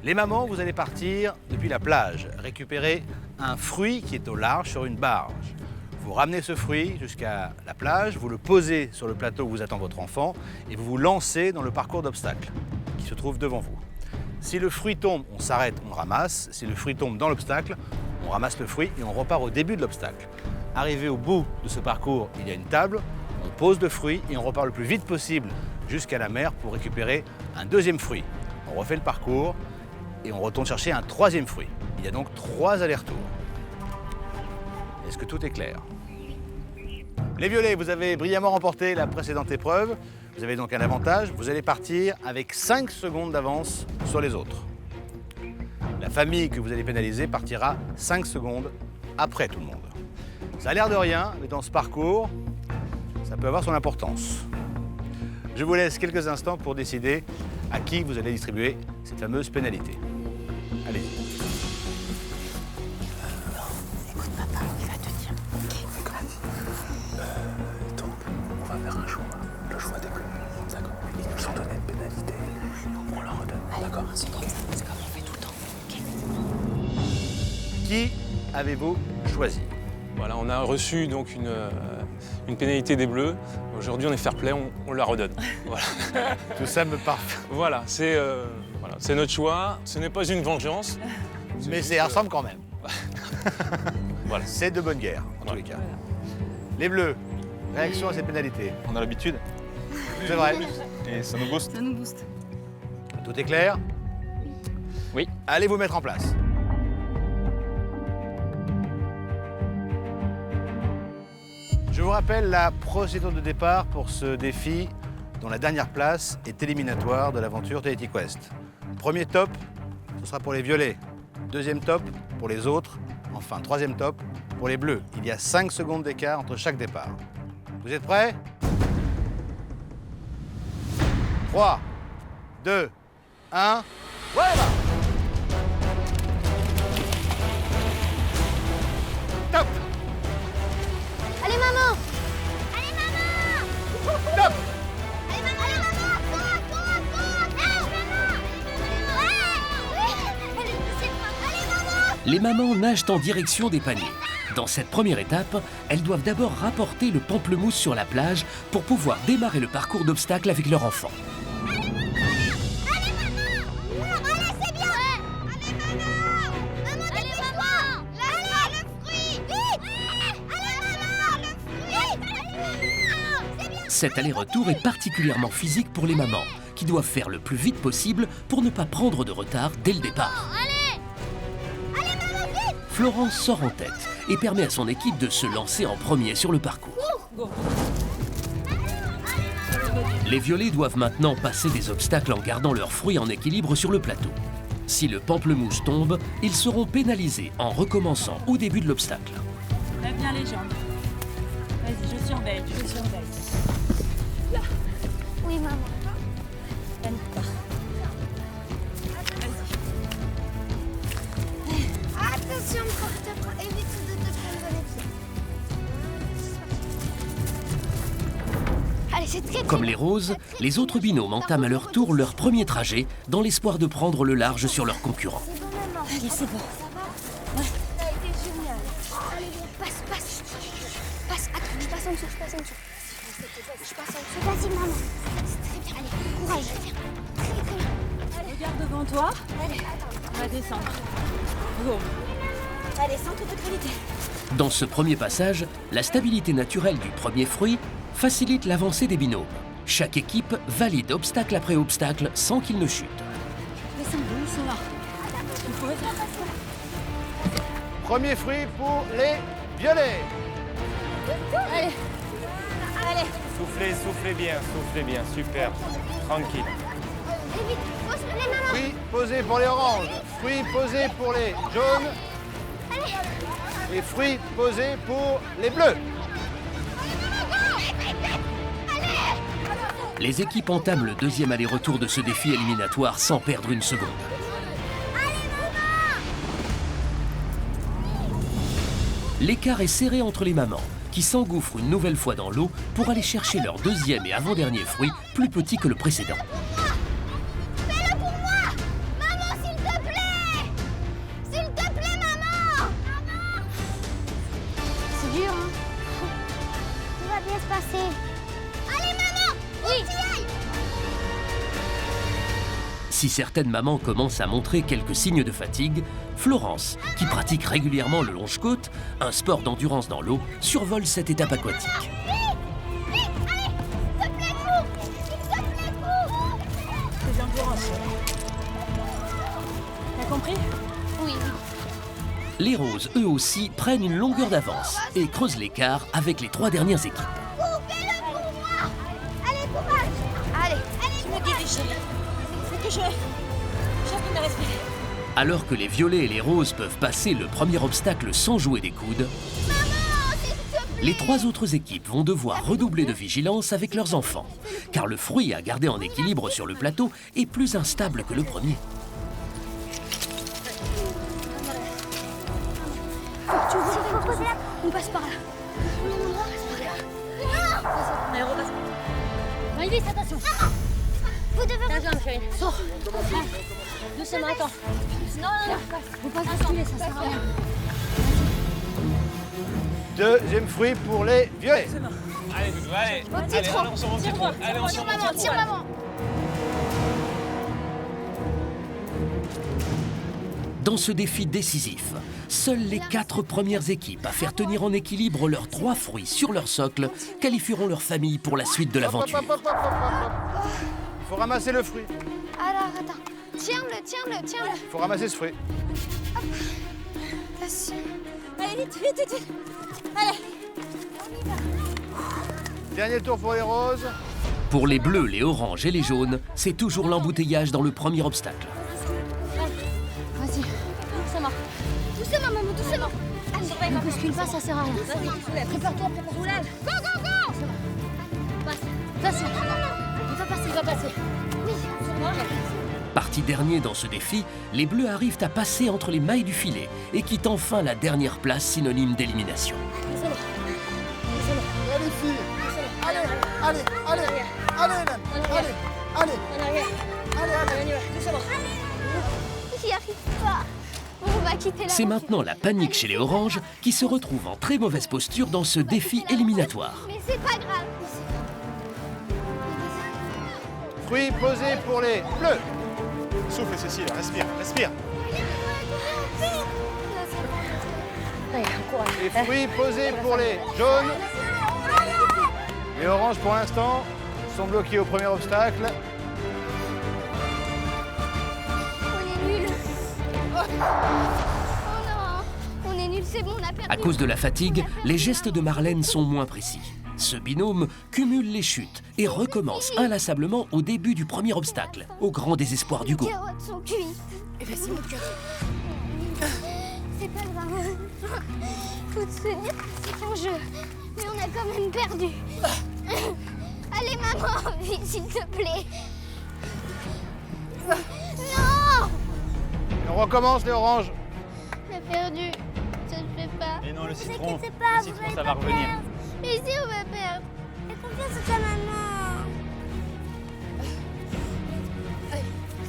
Les mamans, vous allez partir depuis la plage, récupérer un fruit qui est au large sur une barge. Vous ramenez ce fruit jusqu'à la plage, vous le posez sur le plateau où vous attend votre enfant et vous vous lancez dans le parcours d'obstacles qui se trouve devant vous. Si le fruit tombe, on s'arrête, on le ramasse. Si le fruit tombe dans l'obstacle, on ramasse le fruit et on repart au début de l'obstacle. Arrivé au bout de ce parcours, il y a une table, on pose le fruit et on repart le plus vite possible jusqu'à la mer pour récupérer un deuxième fruit. On refait le parcours et on retourne chercher un troisième fruit. Il y a donc 3 allers-retours. Est-ce que tout est clair? Les violets, vous avez brillamment remporté la précédente épreuve. Vous avez donc un avantage. Vous allez partir avec 5 secondes d'avance sur les autres. La famille que vous allez pénaliser partira 5 secondes après tout le monde. Ça a l'air de rien, mais dans ce parcours, ça peut avoir son importance. Je vous laisse quelques instants pour décider à qui vous allez distribuer cette fameuse pénalité. Allez-y. Écoute papa, il va te dire. Donc, on va faire un choix. Le choix des bleus. D'accord. Ils nous ont donné une pénalité. On leur redonne. D'accord. C'est comme on fait tout le temps. Qui avez-vous choisi? Voilà, on a reçu donc une pénalité des bleus. Aujourd'hui, on est fair play, on la redonne. Voilà. Tout ça me parle. Voilà, c'est notre choix. Ce n'est pas une vengeance. Mais c'est ensemble quand même. Voilà. C'est de bonne guerre, en tous les cas. Les bleus, réaction à ces pénalités? On a l'habitude. C'est vrai. Et ça nous booste. Ça nous booste. Tout est clair? Oui. Allez vous mettre en place. Je vous rappelle la procédure de départ pour ce défi dont la dernière place est éliminatoire de l'aventure Tahiti Quest. Premier top, ce sera pour les violets. Deuxième top, pour les autres. Enfin, troisième top, pour les bleus. Il y a 5 secondes d'écart entre chaque départ. Vous êtes prêts? 3, 2, 1, Voilà. Top. Allez, maman. Top. Les mamans nagent en direction des paniers. Dans cette première étape, elles doivent d'abord rapporter le pamplemousse sur la plage pour pouvoir démarrer le parcours d'obstacles avec leur enfant. Cet aller-retour est particulièrement physique pour les mamans, qui doivent faire le plus vite possible pour ne pas prendre de retard dès le départ. Florence sort en tête et permet à son équipe de se lancer en premier sur le parcours. Les violets doivent maintenant passer des obstacles en gardant leurs fruits en équilibre sur le plateau. Si le pamplemousse tombe, ils seront pénalisés en recommençant au début de l'obstacle. Lève bien les jambes. Vas-y, je surveille, je surveille. Là. Oui, maman. Attention, évite de te prendre les pieds. Allez, c'est très Comme les roses, les autres binômes entament à leur tour leur premier trajet dans l'espoir de prendre le large sur leurs concurrents. Allez, c'est bon. Ouais. Ça a été génial. Allez, passe. Attends, je passe en dessous. Je passe en dessous. Vas-y, maman. C'est très bien. Allez, courage. Très bien. Allez, regarde devant toi. Allez, on va descendre. Go. Allez, centre de gravité. Dans ce premier passage, la stabilité naturelle du premier fruit facilite l'avancée des binômes. Chaque équipe valide obstacle après obstacle sans qu'ils ne chutent. Descends, ça va. Il faut rester. Premier fruit pour les violets. Allez. Soufflez bien, super. Tranquille. Allez, vite, pose les mamans. Fruits posés pour les oranges. Fruits posés pour les jaunes. Et fruits posés pour les bleus. Les équipes entament le deuxième aller-retour de ce défi éliminatoire sans perdre une seconde. L'écart est serré entre les mamans, qui s'engouffrent une nouvelle fois dans l'eau pour aller chercher leur deuxième et avant-dernier fruit, plus petit que le précédent. Fais-le pour moi. Maman, s'il te plaît. S'il te plaît, maman. C'est dur, hein. Tout va bien se passer. Allez, maman. Oui. Si certaines mamans commencent à montrer quelques signes de fatigue, Florence, qui pratique régulièrement le longe-côte, un sport d'endurance dans l'eau, survole cette étape aquatique. C'est d'endurance. T'as compris? Oui. Les roses, eux aussi, prennent une longueur d'avance et creusent l'écart avec les trois dernières équipes. Fais-le pour moi. Allez, courage. Allez, Je me dirige. Faut que j'apprenne à respirer. Alors que les violets et les roses peuvent passer le premier obstacle sans jouer des coudes, les trois autres équipes vont devoir redoubler de vigilance avec leurs enfants, car le fruit à garder en équilibre sur le plateau est plus instable que le premier. On passe par là. Allez, repasse. Allez, vite, attention. Vous devez... Ta jambe, chérie. Sors. Doucement, attends. Non. Faut pas basculer, ça sert à rien. Deuxième fruit pour les violets. Allez. Tire maman, tire maman. Dans ce défi décisif, seules les 4 premières équipes à faire tenir en équilibre leurs 3 fruits sur leur socle qualifieront leur famille pour la suite de l'aventure. Il faut ramasser le fruit. Alors, attends. Tiens-le. Il faut ramasser ce fruit. Attention. Allez, vite. Allez. Dernier tour pour les roses. Pour les bleus, les oranges et les jaunes, c'est toujours l'embouteillage dans le premier obstacle. Vas-y. Doucement. Doucement, maman, doucement. Ne bouscule pas, ça sert à rien. Vas-y, prépare-toi. Soulève. Go. Passe. Attention. Il va passer. Oui. Sur moi. Partis derniers dans ce défi, les Bleus arrivent à passer entre les mailles du filet et quittent enfin la dernière place synonyme d'élimination. Allez, filles. Allez, allez, allez, allez, allez, allez, allez, J'y arrive pas. On va quitter la C'est maintenant la panique chez les Oranges qui se retrouvent en très mauvaise posture dans ce défi éliminatoire. Mais c'est pas grave. Fruits posés pour les Bleus. Souffle, Cécile, respire, respire. Les fruits posés pour les jaunes. Les oranges, pour l'instant, sont bloqués au premier obstacle. On est nuls. Oh non, on est nuls, c'est bon, on a perdu. À cause de la fatigue, les gestes de Marlène sont moins précis. Ce binôme cumule les chutes et recommence inlassablement au début du premier obstacle, au grand désespoir d'Hugo. Les carottes sont cuites. Eh ben, c'est mon cœur. C'est pas grave. Faut te tenir, c'est ton jeu. Mais on a quand même perdu. Allez maman, vite s'il te plaît. Non! Et on recommence les oranges. On a perdu. Ça ne fait pas. Et non, le citron, Ne vous inquiétez pas, le citron, ça va revenir. Mais si on va perdre. Fais confiance à ta maman.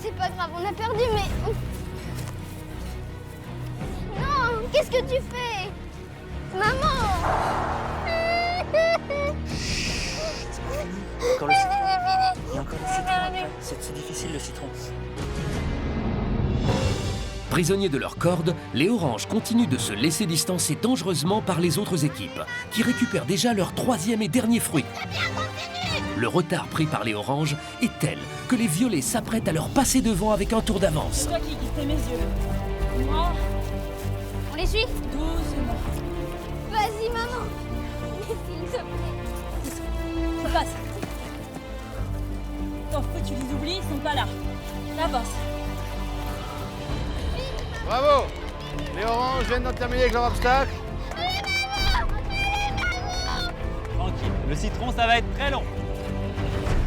C'est pas grave, on a perdu, mais... Non, qu'est-ce que tu fais? Maman! Encore le citron. Il y a encore le citron après. C'est difficile le citron. Prisonniers de leur corde, les Oranges continuent de se laisser distancer dangereusement par les autres équipes, qui récupèrent déjà leur troisième et dernier fruit. Le retard pris par les Oranges est tel que les Violets s'apprêtent à leur passer devant avec un tour d'avance. C'est toi qui quittes mes yeux. Moi, On les suit? doucement. Vas-y maman. Mais s'il te plaît. Passe. T'en fous, tu les oublies, ils sont pas là. Avance. Bravo. Les oranges viennent d'en terminer avec leur obstacle. Tranquille, le citron, ça va être très long.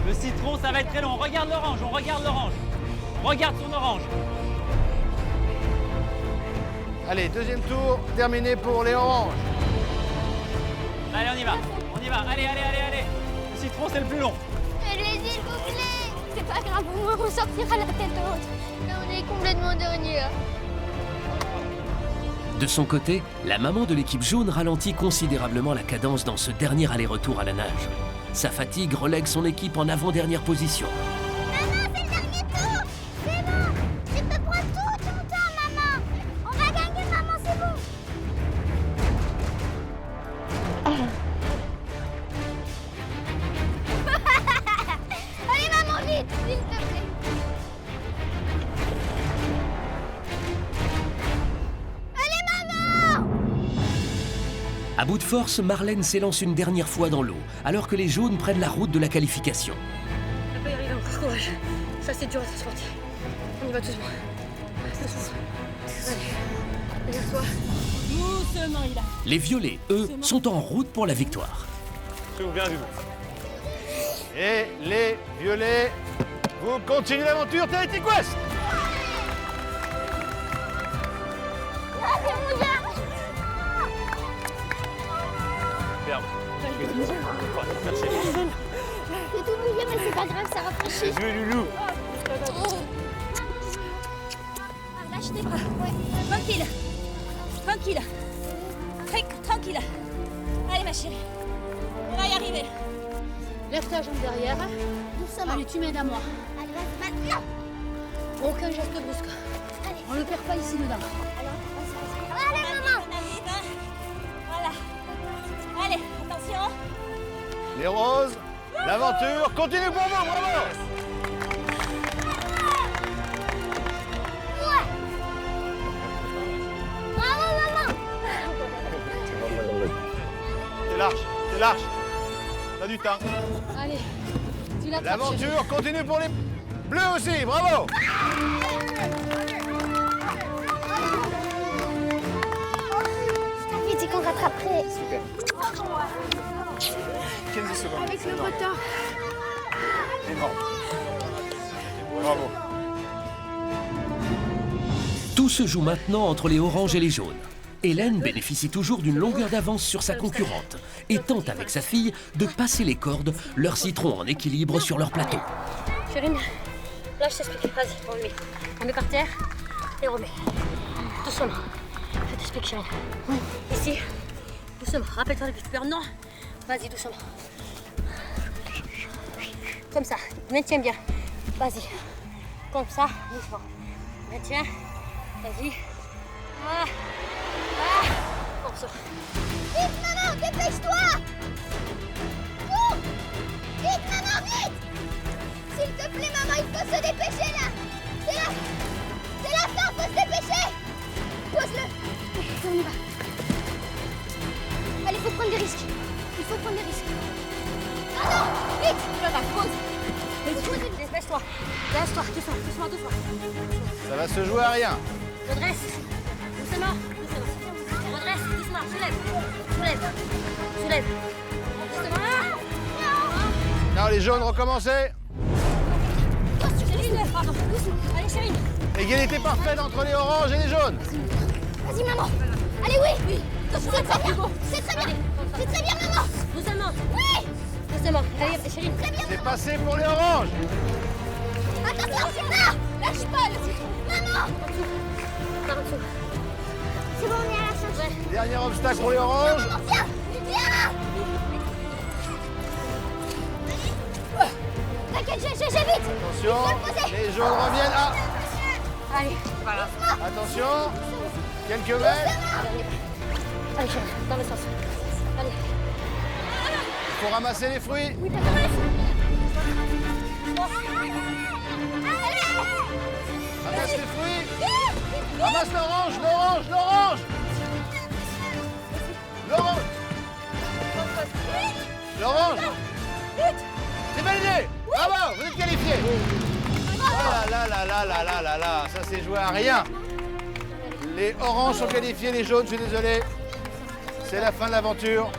Le citron, ça va être très long. On regarde l'orange, on regarde l'orange. Regarde son orange. Allez, deuxième tour, terminé pour les oranges. Allez, on y va. On y va. Allez, allez, allez, allez. Le citron, c'est le plus long. Allez, s'il vous plaît. C'est pas grave, au moins on sortira la tête haute. Mais on est complètement dernier. De son côté, la maman de l'équipe jaune ralentit considérablement la cadence dans ce dernier aller-retour à la nage. Sa fatigue relègue son équipe en avant-dernière position. Maman, c'est le dernier tour. C'est bon. Tu peux prendre tout ton temps, maman. On va gagner, maman, c'est bon. Allez, maman, vite, s'il te plaît. À bout de force, Marlène s'élance une dernière fois dans l'eau, alors que les jaunes prennent la route de la qualification. On va y arriver encore, courage. Ça, c'est dur à transporter. On y va doucement. Allez, regarde-toi. Doucement, il a. Les violets, eux, sont en route pour la victoire. Et les violets, vous continuez l'aventure Tahiti Quest. Merci. C'est tout mouillé, mais c'est pas grave, ça rafraîchit. Jouez, loulou. Lâche tes bras. Ouais. Tranquille. Tranquille. Tranquille. Allez, ma chérie. On va y arriver. Lève ta jambe derrière. Doucement. Allez, tu m'aides à moi. Allez, vas-y, maintenant. Aucun geste brusque. Allez. On le perd pas ici dedans. Allez, maman. Voilà. Allez, attention. Les roses, l'aventure continue pour vous, bravo. Bravo, maman. C'est large. T'as du temps. Allez, tu l'attrapes. L'aventure continue pour les bleus aussi, bravo. Vite, c'est qu'on rattraperait. 15 secondes. Avec le retard. Énorme. Bravo. Tout se joue maintenant entre les oranges et les jaunes. Hélène bénéficie toujours d'une longueur d'avance sur sa concurrente et tente avec sa fille de passer les cordes, leur citron en équilibre sur leur plateau. Chérine, là je t'explique. Vas-y, remets. On met par terre et remets. Doucement. Je t'explique, Chérine. Ici. Doucement. Rappelle-toi le but. Non. Vas-y, doucement. Comme ça. Maintiens bien. Vas-y. Comme ça. Doucement. Maintiens. Vas-y. Ah. Ah. On sort. Vite, maman, dépêche-toi! Cours! Vite, maman, vite! S'il te plaît, maman, il faut se dépêcher, là! C'est la fin, faut se dépêcher! Pose-le! On y va. Allez, faut prendre des risques. Il faut prendre des risques. Non, non! Vite! Là-bas, pose! Dépêche-toi. Dépêche-toi, doucement. Ça va se jouer à rien. Redresse. Doucement. Redresse, doucement. Soulève. Doucement. Non, les jaunes, recommencez. Chérine, pardon. Allez, Chérine. Égalité parfaite entre les oranges et les jaunes. Vas-y, maman! Allez, oui! C'est très bien! C'est très bien! C'est très bien, maman! Doucement. Oui! Doucement. Allez, Chérine. Très bien! C'est passé pour les oranges. Attention! Non! Lâche pas le citron! Maman! Par en dessous. C'est bon, on est à la chance. Ouais. Dernier obstacle pour les oranges. Viens! Viens! T'inquiète, j'ai vite! Attention, les jaunes reviennent. Ah! Allez, voilà. Attention, quelques mètres. Allez, Chérine, dans le sens. Allez. Il faut ramasser les fruits. Oui, t'as ramasser. Ramasse les fruits. Ramasse l'orange. L'orange. C'est validé. Bravo, vous êtes qualifiés. Oh là, ça s'est joué à rien. Les oranges sont qualifiés, les jaunes, je suis désolé. C'est la fin de l'aventure.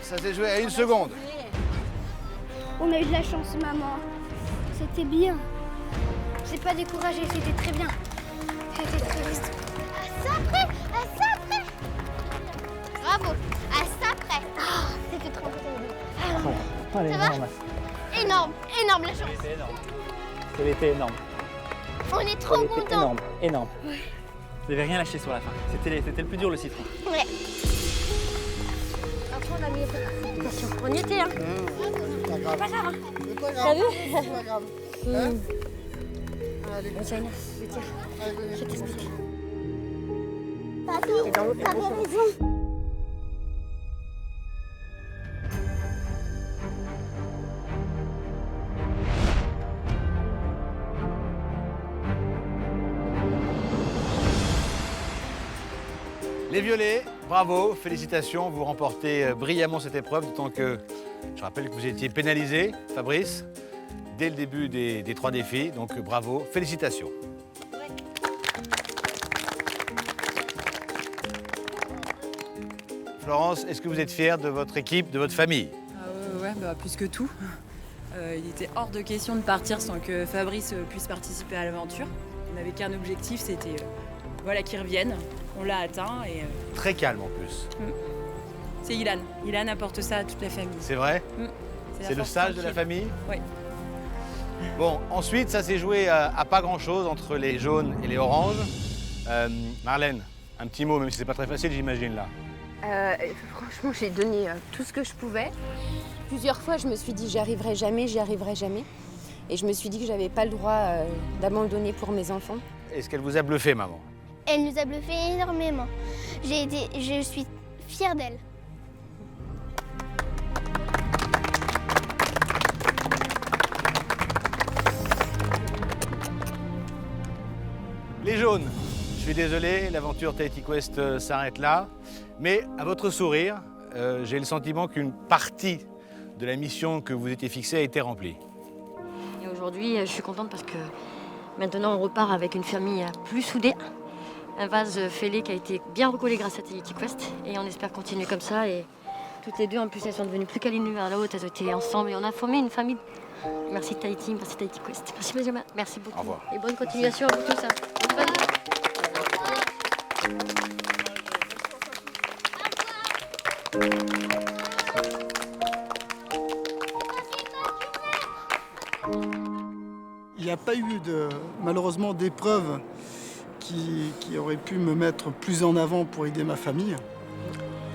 Ça s'est joué à 1 seconde. On a eu de la chance, maman. C'était bien. J'ai pas découragé, c'était très bien. C'était très bien. À ça près. Bravo. À ça près. C'était trop bien. Allez, Ça va? Énorme la chance. C'était énorme. On est trop contents. Énorme. Vous n'avez rien lâché sur la fin. C'était le plus dur, le citron. Ouais. Après, on a mis attention. On y était, hein. C'est pas grave. Pas grave, hein. C'est pas grave. T'as vu? C'est pas grave. Hein? Allez, Chérine, je tire. allez, venez. Je t'explique. Papy, t'avais raison. Les violets, bravo, félicitations, vous remportez brillamment cette épreuve, d'autant que je rappelle que vous étiez pénalisé, Fabrice, dès le début des 3 défis, donc bravo, félicitations. Florence, est-ce que vous êtes fière de votre équipe, de votre famille? Ouais, plus que tout. Il était hors de question de partir sans que Fabrice puisse participer à l'aventure. On n'avait qu'un objectif, c'était qu'ils reviennent. On l'a atteint et... Très calme en plus. C'est Ilan. Ilan apporte ça à toute la famille. C'est vrai? C'est le sage de la famille? Oui. Bon, ensuite, ça s'est joué à pas grand-chose entre les jaunes et les oranges. Marlène, un petit mot, même si c'est pas très facile, j'imagine, là. Franchement, j'ai donné tout ce que je pouvais. Plusieurs fois, je me suis dit j'y arriverai jamais. Et je me suis dit que j'avais pas le droit d'abandonner pour mes enfants. Est-ce qu'elle vous a bluffé, maman? Elle nous a bluffé énormément. Je suis fière d'elle. Les jaunes, je suis désolé, l'aventure Tahiti Quest s'arrête là. Mais à votre sourire, j'ai le sentiment qu'une partie de la mission que vous étiez fixée a été remplie. Et aujourd'hui, je suis contente parce que maintenant, on repart avec une famille plus soudée. Un vase fêlé qui a été bien recollé grâce à Tahiti Quest. Et on espère continuer comme ça. Et toutes les deux, en plus, elles sont devenues plus câlines l'une vers l'autre. Elles étaient ensemble et on a formé une famille. Merci Tahiti, merci Tahiti Quest. Merci Benjamin, merci beaucoup. Au revoir. Et bonne continuation à vous tous. Il n'y a pas eu malheureusement d'épreuve qui aurait pu me mettre plus en avant pour aider ma famille.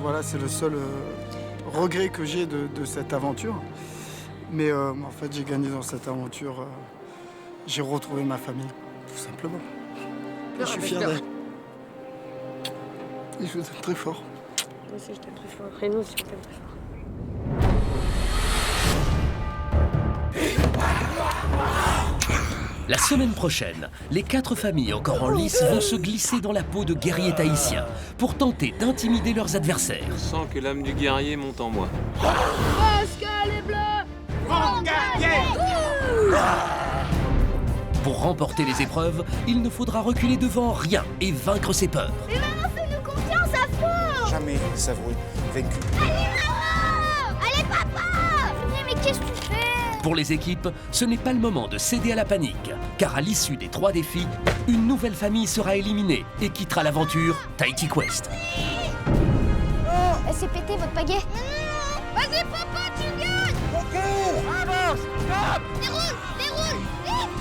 Voilà, c'est le seul regret que j'ai de cette aventure. Mais en fait, j'ai gagné dans cette aventure. J'ai retrouvé ma famille, tout simplement. Et je suis fier d'elle. Et je vous aime très fort. Moi aussi, je t'aime très fort. Et nous aussi, on t'aime très fort. La semaine prochaine, les 4 familles encore en lice vont se glisser dans la peau de guerriers tahitiens pour tenter d'intimider leurs adversaires. Je sens que l'âme du guerrier monte en moi. Parce que les bleus vont gagner. Pour remporter les épreuves, il ne faudra reculer devant rien et vaincre ses peurs. Mais maman, fais-nous confiance à fond. Jamais s'avouer vaincu. Allez, maman. Allez, papa. Mais qu'est-ce que tu fais? Pour les équipes, ce n'est pas le moment de céder à la panique, car à l'issue des 3 défis, une nouvelle famille sera éliminée et quittera l'aventure Tahiti Quest. Elle s'est pétée, votre pagaie. Vas-y, papa, tu gagnes. Ok, avance, stop. Déroule.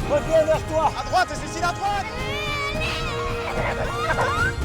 Reviens vers toi. À droite, Cécile, à droite. Allez.